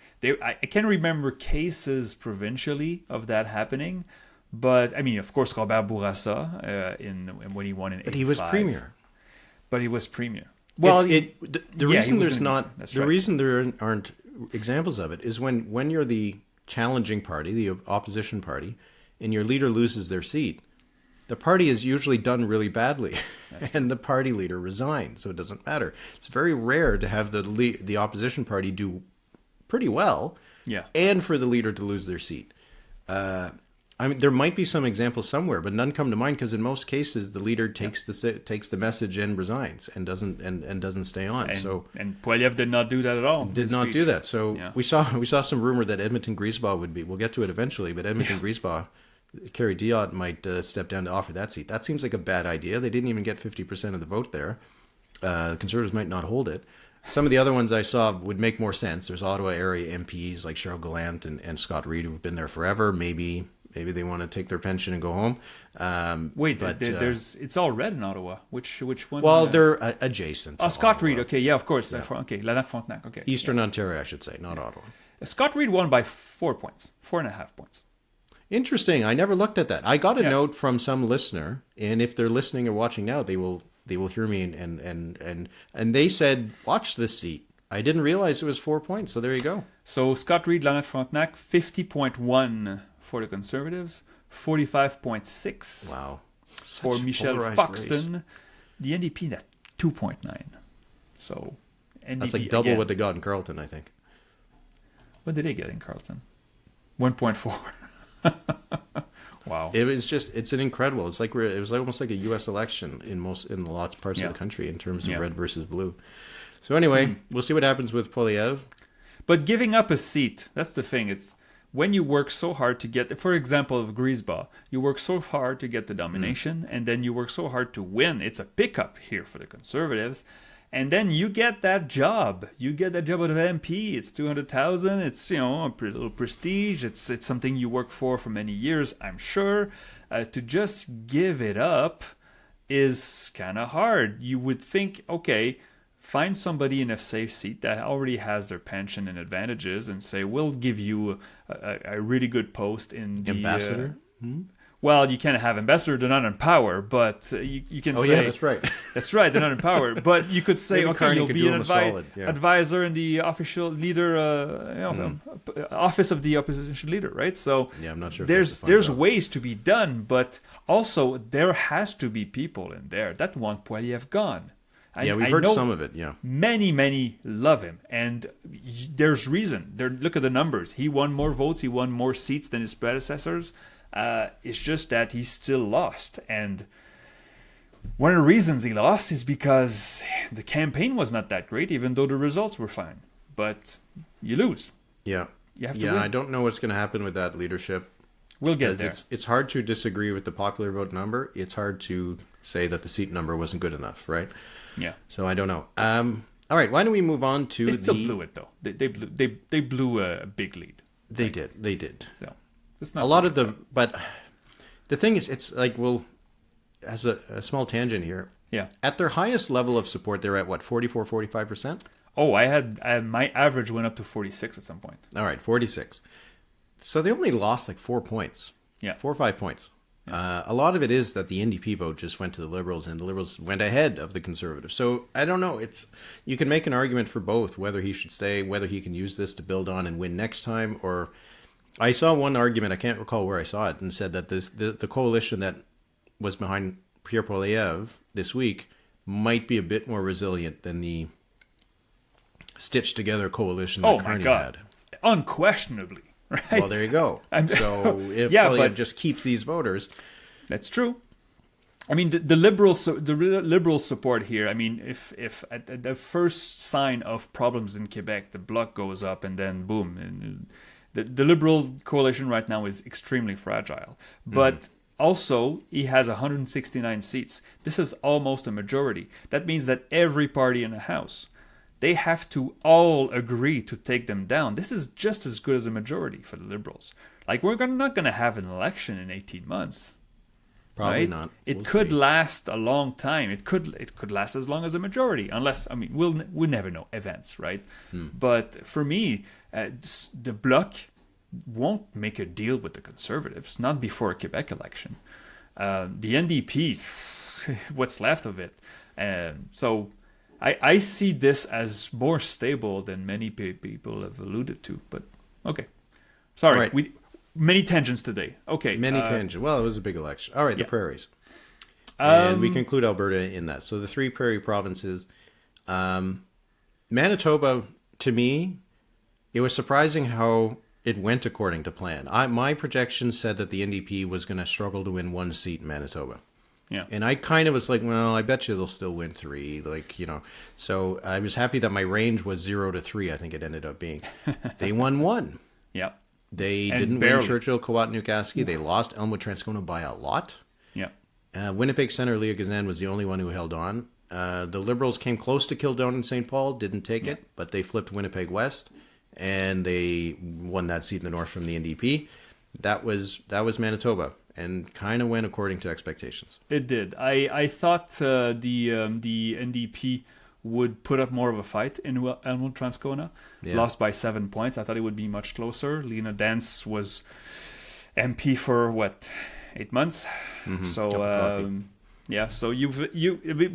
can remember cases provincially of that happening, but of course, Robert Bourassa when he won in 85. But he was premier. But he was premier. Well, the reason there aren't examples of it is when you're the challenging party, the opposition party, and your leader loses their seat. The party is usually done really badly, and the party leader resigns, so it doesn't matter. It's very rare to have the opposition party do pretty well, and for the leader to lose their seat. There might be some examples somewhere, but none come to mind because in most cases the leader takes the message and resigns and doesn't stay on. And Poilievre did not do that at all. Did not do that. So we saw some rumor that Edmonton Griesbach would be. We'll get to it eventually, but Edmonton Griesbach. Kerry Diot might step down to offer that seat. That seems like a bad idea. They didn't even get 50% of the vote there. Conservatives might not hold it. Some of the other ones I saw would make more sense. There's Ottawa area MPs like Cheryl Gallant and Scott Reid who've been there forever. Maybe they want to take their pension and go home. It's all red in Ottawa. Which one? Well, they're adjacent. Oh, Scott Ottawa. Reid. Okay, yeah, of course. Yeah. Okay, Lanark-Frontenac. Okay, Eastern Ontario, I should say, not Ottawa. Scott Reid won by 4 points, 4.5 points. Interesting. I never looked at that. I got a note from some listener, and if they're listening or watching now, they will hear me and they said, watch this seat. I didn't realize it was 4 points, so there you go. So Scott Reid, Lanark-Frontenac, 50.1 for the Conservatives, 45.6 wow. for Michelle Foxton. Race. The NDP at 2.9. So NDP, that's like double what they got in Carleton, I think. What did they get in Carleton? 1.4. Wow. It's an incredible. It was almost like a U.S. election in lots of parts of the country in terms of red versus blue. So anyway, we'll see what happens with Poilievre. But giving up a seat, that's the thing. It's when you work so hard to get, for example, of Griesbach, you work so hard to get the domination, and then you work so hard to win. It's a pickup here for the Conservatives. And then you get that job. You get that job of MP. It's $200,000. It's a little prestige. It's something you work for many years, I'm sure. To just give it up is kind of hard. You would think, okay, find somebody in a safe seat that already has their pension and advantages, and say, we'll give you a really good post in the ambassador. well, you can't have ambassador, they're not in power, but you can Oh say... yeah, that's right. That's right, they're not in power. But you could say, Maybe okay, Carney you'll could be do an him a solid, yeah. advisor in the official leader, office of the opposition leader, right? So Yeah, I'm not sure if there's ways to be done, but also there has to be people in there that want Poilievre gone. Yeah, we've heard some of it, yeah. Many love him, and there's reason. Look at the numbers. He won more votes, he won more seats than his predecessors. It's just that he's still lost, and one of the reasons he lost is because the campaign was not that great, even though the results were fine. But you lose. Yeah. You have to win. I don't know what's going to happen with that leadership. We'll get there. It's hard to disagree with the popular vote number. It's hard to say that the seat number wasn't good enough, right? Yeah. So I don't know. All right, why don't we move on to They still blew it, though. They blew a big lead. They did. So it's not a lot of the... But the thing is, it's like, well, as a small tangent here. Yeah. At their highest level of support, they're at, what, 44, 45%? Oh, I had my average went up to 46 at some point. All right, 46. So they only lost like 4 points. Yeah. 4 or 5 points. A lot of it is that the NDP vote just went to the Liberals, and the Liberals went ahead of the Conservatives. So I don't know. You can make an argument for both, whether he should stay, whether he can use this to build on and win next time. Or I saw one argument, I can't recall where I saw it, and said that the coalition that was behind Pierre Poilievre this week might be a bit more resilient than the stitched together coalition that Carney had. Unquestionably. Right? Well, there you go. So if Poilievre just keeps these voters, that's true. I mean, the liberal support here. I mean, if at the first sign of problems in Quebec, the Bloc goes up, and then boom, and the Liberal coalition right now is extremely fragile. But also, he has 169 seats. This is almost a majority. That means that every party in the House, they have to all agree to take them down. This is just as good as a majority for the Liberals. Like, we're not going to have an election in 18 months. Probably right? not. It could last a long time. It could last as long as a majority, unless, I mean, we'll never know events, right? But for me, the Bloc won't make a deal with the Conservatives, not before a Quebec election. The NDP, what's left of it. So I see this as more stable than many people have alluded to. But okay, sorry, right. Many tangents today. Okay, many tangents. Well, it was a big election. All right, the prairies, and we conclude Alberta in that. So the 3 prairie provinces, Manitoba. To me, it was surprising how it went according to plan. My projections said that the NDP was going to struggle to win 1 seat in Manitoba. Yeah. And I kind of was like, well, I bet you they'll still win 3. Like, you know. So I was happy that my range was 0 to 3, I think it ended up being. They won 1. Yeah. They didn't win Churchill, Kawat-Newkaski. They lost Elmwood-Transcona by a lot. Yeah. Winnipeg Centre, Leah Gazan was the only one who held on. The Liberals came close to Kildonan and St. Paul, didn't take it, but they flipped Winnipeg West, and they won that seat in the north from the NDP. That was Manitoba, and kind of went according to expectations. It did. I thought the NDP would put up more of a fight in Elmwood-Transcona. Yeah. Lost by 7 points. I thought it would be much closer. Lena Dance was MP for 8 months. Mm-hmm. So yeah. So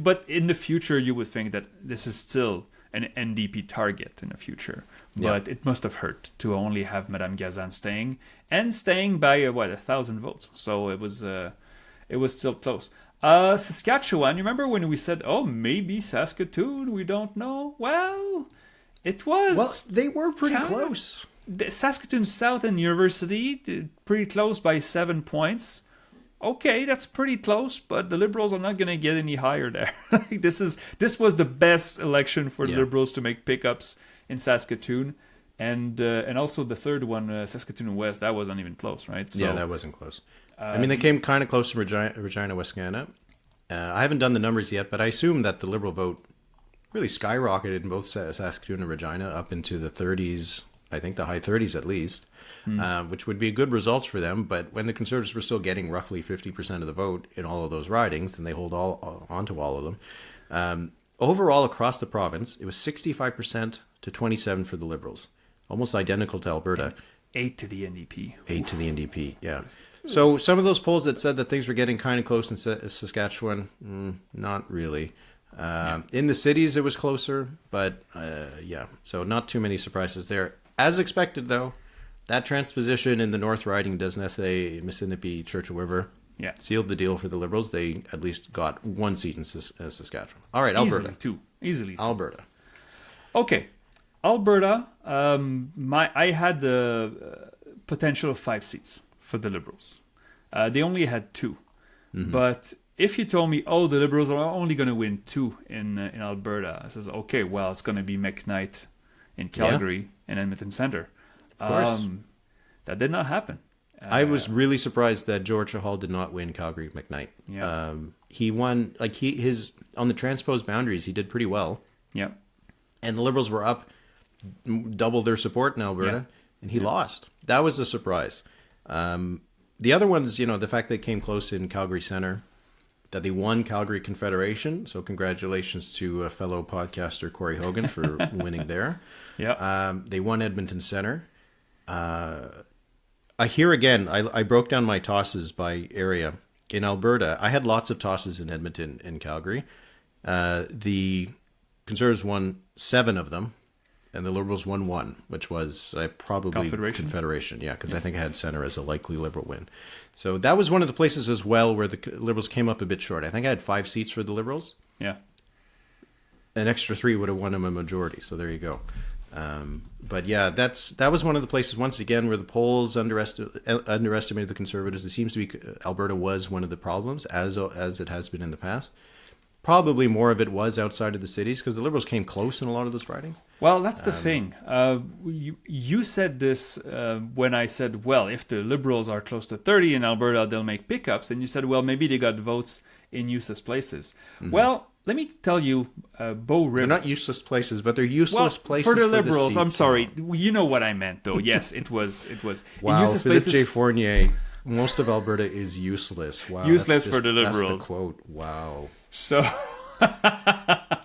but in the future you would think that this is still an NDP target in the future. But it must have hurt to only have Madame Gazan staying by 1,000 votes. So it was still close. Saskatchewan, you remember when we said, oh, maybe Saskatoon, we don't know? Well, it was. Well, they were pretty close. Saskatoon South and University, pretty close by 7 points. Okay, that's pretty close, but the Liberals are not going to get any higher there. This was the best election for the Liberals to make pickups in Saskatoon. And also the third one, Saskatoon West, that wasn't even close, right? So, yeah, that wasn't close. I mean, they came kind of close to Regina, Wascana. I haven't done the numbers yet, but I assume that the Liberal vote really skyrocketed in both Saskatoon and Regina up into the 30s, I think the high 30s at least, which would be good results for them. But when the Conservatives were still getting roughly 50% of the vote in all of those ridings, then they hold onto all of them. Overall, across the province, it was 65% to 27% for the Liberals, almost identical to Alberta. 8 to the NDP. 8 to the NDP, yeah. So some of those polls that said that things were getting kind of close in Saskatchewan, not really. In the cities, it was closer, but yeah. So not too many surprises there. As expected, though, that transposition in the North Riding Desnethe, Mississippi, Churchill River sealed the deal for the Liberals. They at least got one seat in Saskatchewan. All right, Alberta. Easily two. Alberta. Okay. Alberta, I had the potential of 5 seats for the Liberals. They only had 2. Mm-hmm. But if you told me, the Liberals are only going to win 2 in Alberta, I says, okay, well, it's going to be McKnight in Calgary and Edmonton Centre. Of course. That did not happen. I was really surprised that George Hall did not win Calgary McKnight. Yeah. He won, his on the transposed boundaries, he did pretty well. Yeah. And the Liberals were up double their support in Alberta, and he lost. That was a surprise. The other ones, the fact they came close in Calgary Centre, that they won Calgary Confederation. So congratulations to fellow podcaster Corey Hogan for winning there. Yeah. They won Edmonton Centre. Here again, I broke down my tosses by area. In Alberta, I had lots of tosses in Edmonton and Calgary. The Conservatives won 7 of them, and the Liberals won 1, which was probably Confederation. Yeah, because I think I had Centre as a likely Liberal win. So that was one of the places as well where the Liberals came up a bit short. I think I had 5 seats for the Liberals. Yeah. An extra 3 would have won them a majority. So there you go. But yeah, that was one of the places once again where the polls underestimated the Conservatives. It seems to be Alberta was one of the problems, as it has been in the past. Probably more of it was outside of the cities because the Liberals came close in a lot of those ridings. Well, that's the thing. You said this when I said, well, if the Liberals are close to 30 in Alberta, they'll make pickups. And you said, well, maybe they got votes in useless places. Mm-hmm. Well, let me tell you, Bow River. They're not useless places, but they're useless places for the Liberals. I'm sorry. You know what I meant, though. Yes, it was. Wow, in useless Philip places, J. Fournier, most of Alberta is useless. Wow, useless for the Liberals. That's the quote. Wow. So,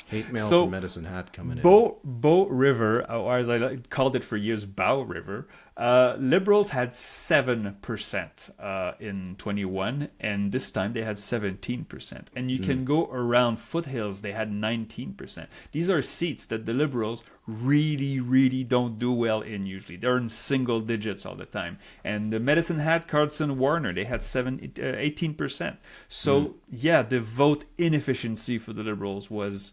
hate mail from Medicine Hat coming in. Bow River, or as I called it for years, Bow River. Liberals had 7% in 21, and this time they had 17%. And you can go around Foothills; they had 19%. These are seats that the Liberals really, really don't do well in. Usually, they're in single digits all the time. And the Medicine Hat, Carlson, Warner, they had 18%. So the vote inefficiency for the Liberals was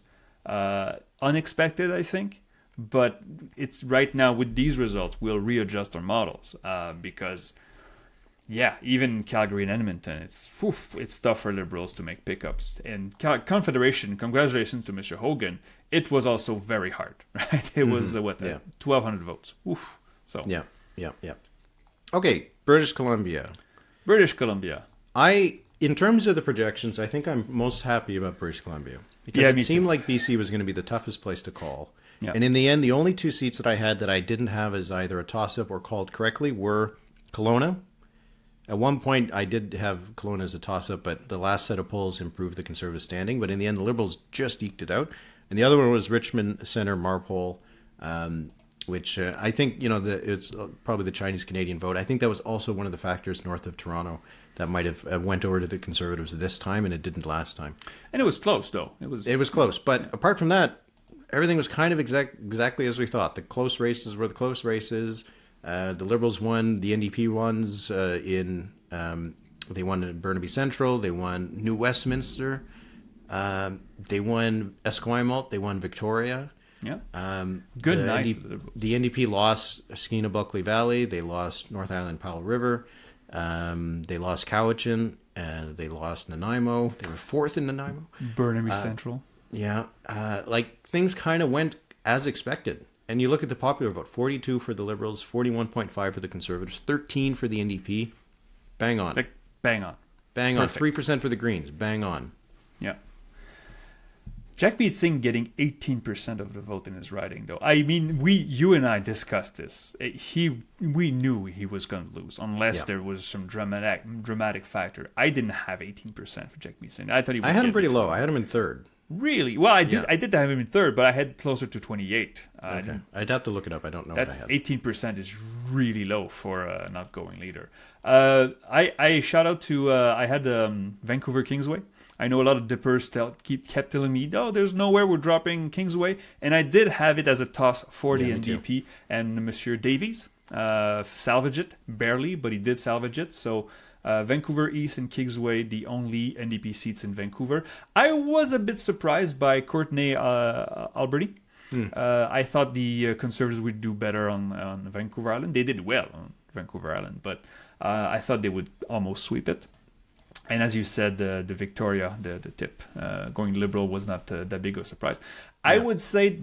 unexpected, I think. But it's right now with these results, we'll readjust our models because, even Calgary and Edmonton, it's tough for Liberals to make pickups. And Confederation, congratulations to Mr. Hogan. It was also very hard, right? It was 1,200 votes. Oof. So yeah. Okay, British Columbia. In terms of the projections, I think I'm most happy about British Columbia because it seemed like BC was going to be the toughest place to call. Yeah. And in the end, the only 2 seats that I had that I didn't have as either a toss-up or called correctly were Kelowna. At one point, I did have Kelowna as a toss-up, but the last set of polls improved the Conservative standing. But in the end, the Liberals just eked it out. And the other one was Richmond Centre Marpole, which I think, it's probably the Chinese-Canadian vote. I think that was also one of the factors north of Toronto that might have went over to the Conservatives this time, and it didn't last time. And it was close, though. It was close. But apart from that, everything was kind of exactly as we thought. The close races were the close races. The Liberals won. The NDP ones they won in Burnaby Central. They won New Westminster. They won Esquimalt. They won Victoria. Yeah. Good night for the Liberals. The NDP lost Skeena Bulkley Valley. They lost North Island Powell River. They lost Cowichan. They lost Nanaimo. They were 4th in Nanaimo. Burnaby Central. Yeah. Things kind of went as expected. And you look at the popular vote, 42 for the Liberals, 41.5 for the Conservatives, 13 for the NDP. Bang on. Bang on. Bang on. 3% for the Greens. Bang on. Yeah. Jagmeet Singh getting 18% of the vote in his riding, though. I mean, you and I discussed this. We knew he was going to lose unless there was some dramatic factor. I didn't have 18% for Jagmeet Singh. I thought I had him pretty low. I had him in 3rd. Really? Well, Yeah. I did have him in third, but I had closer to 28. Okay. I'd have to look it up. I don't know That's what I had. 18% is really low for a not going leader. I shout out to I had Vancouver Kingsway. I know a lot of dippers kept telling me, "Oh, there's nowhere we're dropping Kingsway," and I did have it as a toss for the Yeah, me too. NDP and Monsieur Davies salvage it barely, but he did salvage it. So. Vancouver East and Kingsway, the only NDP seats in Vancouver. I was a bit surprised by Courtney Alberti. I thought the Conservatives would do better on Vancouver Island. They did well on Vancouver Island, but I thought they would almost sweep it. And as you said, the Victoria, the tip, going Liberal was not that big of a surprise. Yeah. I would say,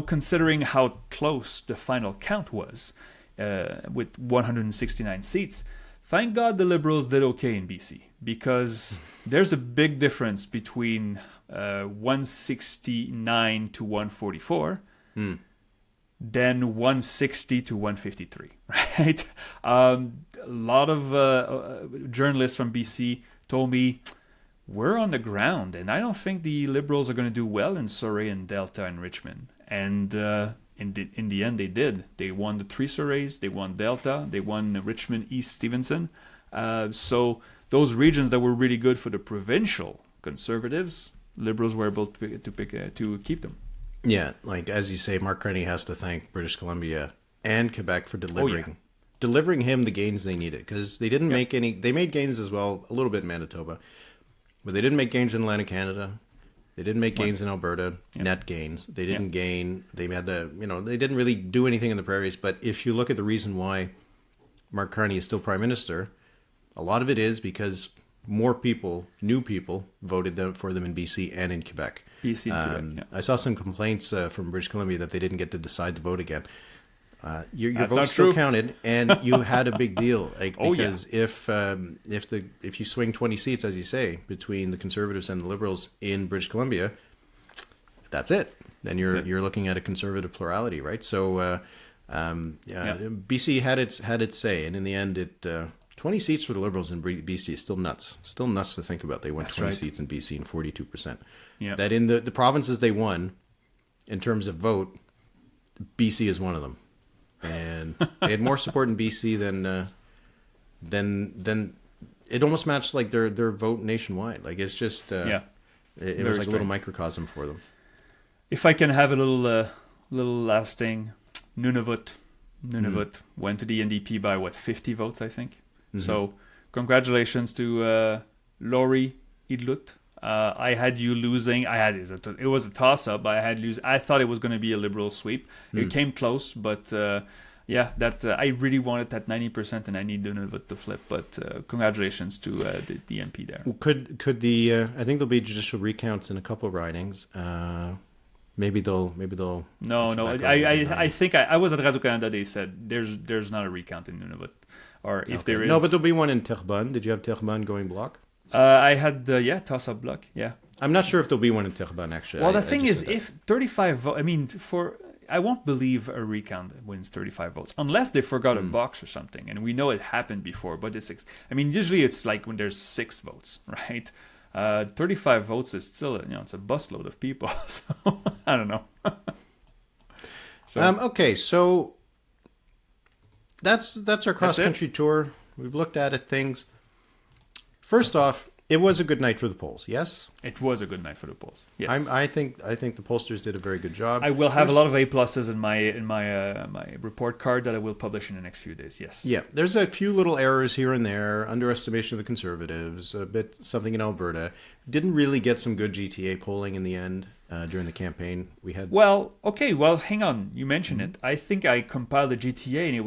considering how close the final count was, with 169 seats, thank God the Liberals did okay in BC, because there's a big difference between 169 to 144 than 160 to 153, right? A lot of journalists from BC told me, we're on the ground, and I don't think the Liberals are going to do well in Surrey and Delta and Richmond. And in the end, they did. They won the 3 Surreys, they won Delta, they won Richmond, East Stevenson. So those regions that were really good for the provincial Conservatives, Liberals were able to keep them. Yeah, like as you say, Mark Carney has to thank British Columbia and Quebec for delivering him the gains they needed, because they didn't make any. They made gains as well, a little bit in Manitoba, but they didn't make gains in Atlantic Canada. They didn't make gains in Alberta, net gains. They didn't gain. They had they didn't really do anything in the prairies. But if you look at the reason why Mark Carney is still Prime Minister, a lot of it is because more people, new people, voted for them in BC and in Quebec. BC and Quebec, I saw some complaints from British Columbia that they didn't get to decide to vote again. Your That's vote not still true. counted, and you had a big deal. Because if you swing 20 seats, as you say, between the Conservatives and the Liberals in British Columbia, that's it. Then you're looking at a Conservative plurality, right? So BC had its say, and in the end, 20 seats for the Liberals in BC is still nuts. Still nuts to think about. They won 20 seats in BC and 42%. Yeah. That in the provinces they won, in terms of vote, BC is one of them. And they had more support in BC than it almost matched like their vote nationwide. Like it's just it was like a little microcosm for them. If I can have a little last thing, Nunavut went to the NDP by 50 votes, I think. Mm-hmm. So congratulations to Laurie Idlut. I had you losing. It was a toss-up. I thought it was going to be a Liberal sweep. It came close, but I really wanted that 90%, and I need Nunavut to flip. But congratulations to the MP there. Well, could the I think there'll be judicial recounts in a couple of ridings. Maybe they'll. No. I think I was at Radio Canada. They said there's not a recount in Nunavut, or if there is. No, but there'll be one in Terrebonne. Did you have Terrebonne going Bloc? I had toss-up Bloc. Yeah. I'm not sure if there'll be one in Terrebonne actually. Well, the thing is, if 35 votes, I won't believe a recount wins 35 votes unless they forgot a box or something, and we know it happened before. But usually it's like when there's 6 votes, right? 35 votes is still, it's a busload of people. So I don't know. Okay, so that's our cross-country tour. We've looked at things. First off, it was a good night for the polls. Yes, it was a good night for the polls. Yes, I think the pollsters did a very good job. I will have a lot of A+ in my report card that I will publish in the next few days. Yes. Yeah, there's a few little errors here and there, underestimation of the Conservatives, a bit something in Alberta. Didn't really get some good GTA polling in the end during the campaign. We had hang on. You mentioned it. I think I compiled the GTA, and it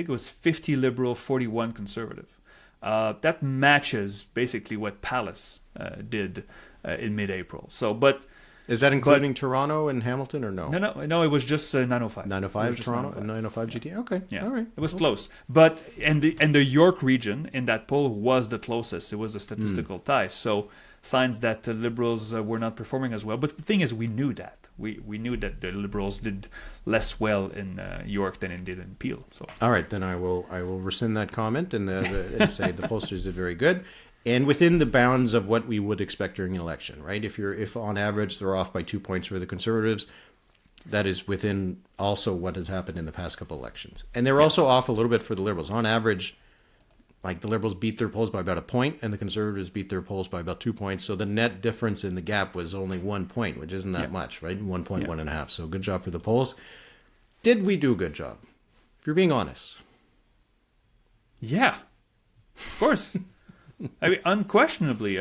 was 50 Liberal, 41 Conservative. That matches basically what Palace did in mid-April. So, but is that including Toronto and Hamilton or no? No. It was just 905. 905 Toronto and 905 GTA. Okay, yeah, all right. It was close, but and the York region in that poll was the closest. It was a statistical tie. So signs that the Liberals were not performing as well. But the thing is, we knew that. We knew that the Liberals did less well in York than it did in Peel. So all right, then I will rescind that comment and say the pollsters did very good. and within the bounds of what we would expect during an election, right? If on average they're off by 2 points for the Conservatives, that is within also what has happened in the past couple elections. And they're also off a little bit for the Liberals. On average, like the Liberals beat their polls by about a point and the Conservatives beat their polls by about 2 points. So the net difference in the gap was only 1 point, which isn't that much, right? 1 point, 1.5. So good job for the polls. Did we do a good job? If you're being honest. Yeah, of course. I mean, unquestionably.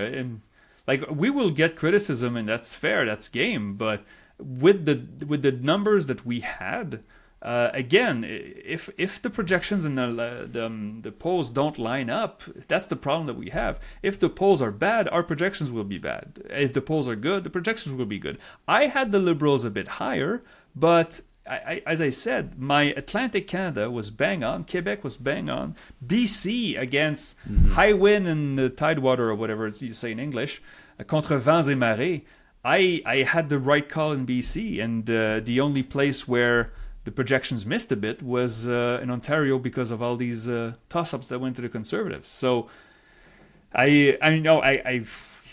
Like, we will get criticism, and that's fair, that's game, but with the numbers that we had, again, if the projections and the polls don't line up, that's the problem that we have. If the polls are bad, our projections will be bad. If the polls are good, the projections will be good. I had the Liberals a bit higher, but as I said, my Atlantic Canada was bang on. Quebec was bang on. BC against high wind and the tidewater, or whatever you say in English, contre vents et marées. I had the right call in BC, and the only place where the projections missed a bit was in Ontario because of all these toss-ups that went to the Conservatives. So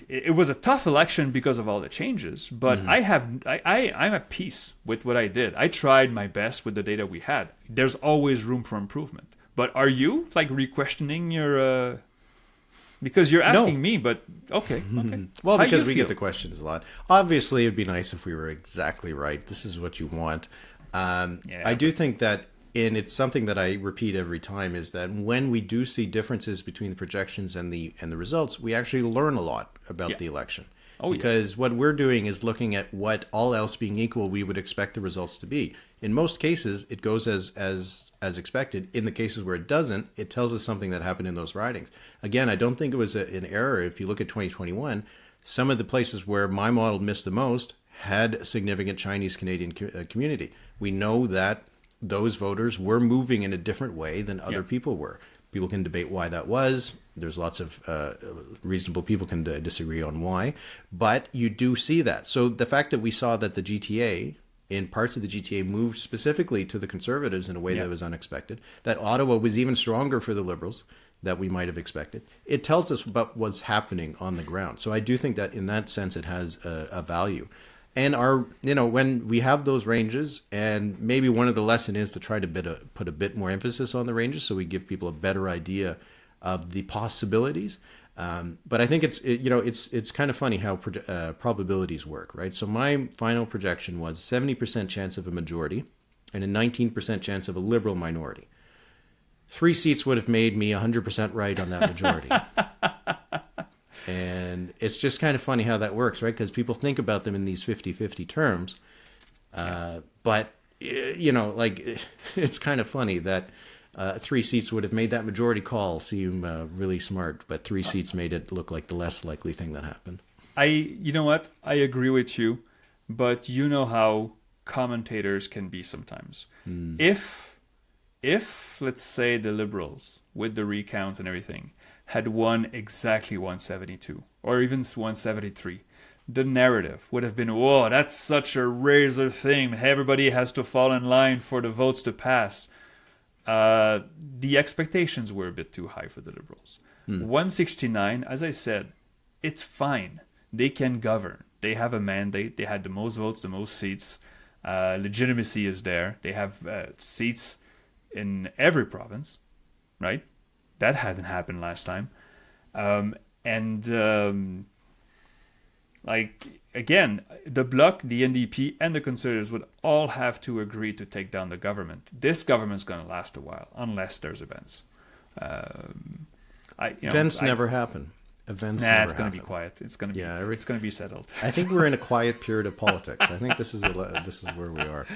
it was a tough election because of all the changes, but I'm at peace with what I did. I tried my best with the data we had. There's always room for improvement. But are you like re-questioning your? Because you're asking me, but okay. Well, because we get the questions a lot. Obviously, it'd be nice if we were exactly right. This is what you want. I do think that, and it's something that I repeat every time, is that when we do see differences between the projections and the results, we actually learn a lot about the election. Because what we're doing is looking at what, all else being equal, we would expect the results to be. In most cases, it goes as expected. In the cases where it doesn't, it tells us something that happened in those ridings. Again, I don't think it was an error. If you look at 2021, some of the places where my model missed the most had a significant Chinese-Canadian community. We know that those voters were moving in a different way than other people were. People can debate why that was. There's lots of reasonable people can disagree on why. But you do see that. So the fact that we saw that the GTA, in parts of the GTA, moved specifically to the Conservatives in a way that was unexpected, that Ottawa was even stronger for the Liberals that we might have expected, it tells us about what's happening on the ground. So I do think that in that sense it has a value. And when we have those ranges, and maybe one of the lesson is to try to put a bit more emphasis on the ranges, so we give people a better idea of the possibilities. But I think it's kind of funny how probabilities work, right? So my final projection was 70% chance of a majority and a 19% chance of a Liberal minority. 3 seats would have made me 100% right on that majority. And it's just kind of funny how that works, right? Because people think about them in these 50-50 terms. But, it's kind of funny that 3 seats would have made that majority call seem really smart, but 3 seats made it look like the less likely thing that happened. You know what? I agree with you, but you know how commentators can be sometimes. If let's say the Liberals, with the recounts and everything, had won exactly 172 or even 173, the narrative would have been, whoa, that's such a razor thing. Everybody has to fall in line for the votes to pass. The expectations were a bit too high for the Liberals. 169, as I said, it's fine. They can govern. They have a mandate. They had the most votes, the most seats. Legitimacy is there. They have seats in every province, right? That hadn't happened last time. Again, the Bloc, the NDP, and the Conservatives would all have to agree to take down the government. This government's going to last a while, unless there's events. Events never happen. Events never it's going to be quiet. It's going to be it's going to be settled. I think we're in a quiet period of politics. I think this is where we are.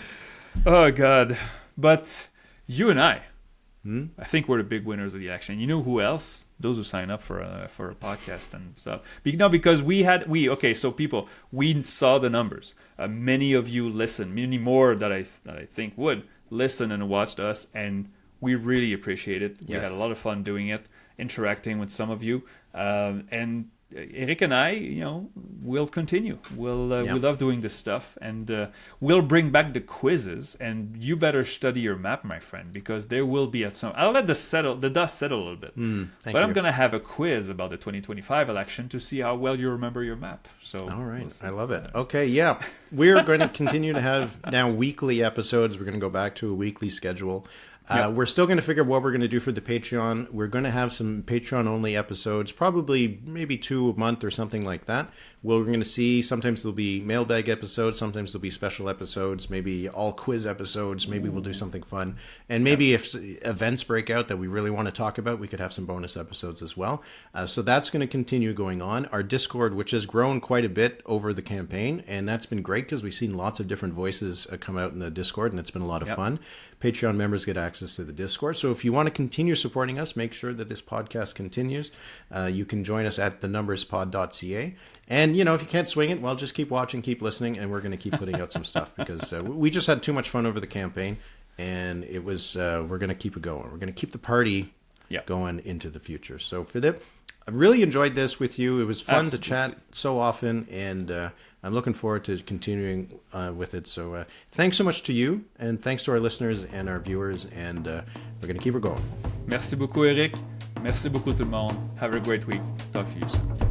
Oh God! But you and I I think we're the big winners of the election. You know who else? Those who sign up for a podcast and stuff. Because we saw the numbers. Many of you listen. Many more that I think would listen and watched us, and we really appreciate it. We had a lot of fun doing it, interacting with some of you. And Eric and I, we'll continue. We love doing this stuff, and we'll bring back the quizzes. And you better study your map, my friend, because there will be I'll let the dust settle a little bit. I'm going to have a quiz about the 2025 election to see how well you remember your map. So all right, I love it. Okay, yeah, we're going to continue to have now weekly episodes. We're going to go back to a weekly schedule. We're still going to figure out what we're going to do for the Patreon. We're going to have some Patreon-only episodes, probably maybe 2 a month or something like that. We're going to see, sometimes there'll be mailbag episodes, sometimes there'll be special episodes, maybe all quiz episodes, maybe we'll do something fun. And maybe if events break out that we really want to talk about, we could have some bonus episodes as well. So that's going to continue going on. Our Discord, which has grown quite a bit over the campaign, and that's been great because we've seen lots of different voices come out in the Discord, and it's been a lot of fun. Patreon members get access to the Discord. So if you want to continue supporting us, make sure that this podcast continues. You can join us at thenumberspod.ca. And, if you can't swing it, well, just keep watching, keep listening, and we're going to keep putting out some stuff because we just had too much fun over the campaign, and it was we're going to keep it going. We're going to keep the party going into the future. So, Philippe, I really enjoyed this with you. It was fun to chat so often, and I'm looking forward to continuing with it. So thanks so much to you, and thanks to our listeners and our viewers, and we're going to keep it going. Merci beaucoup, Eric. Merci beaucoup, tout le monde. Have a great week. Talk to you soon.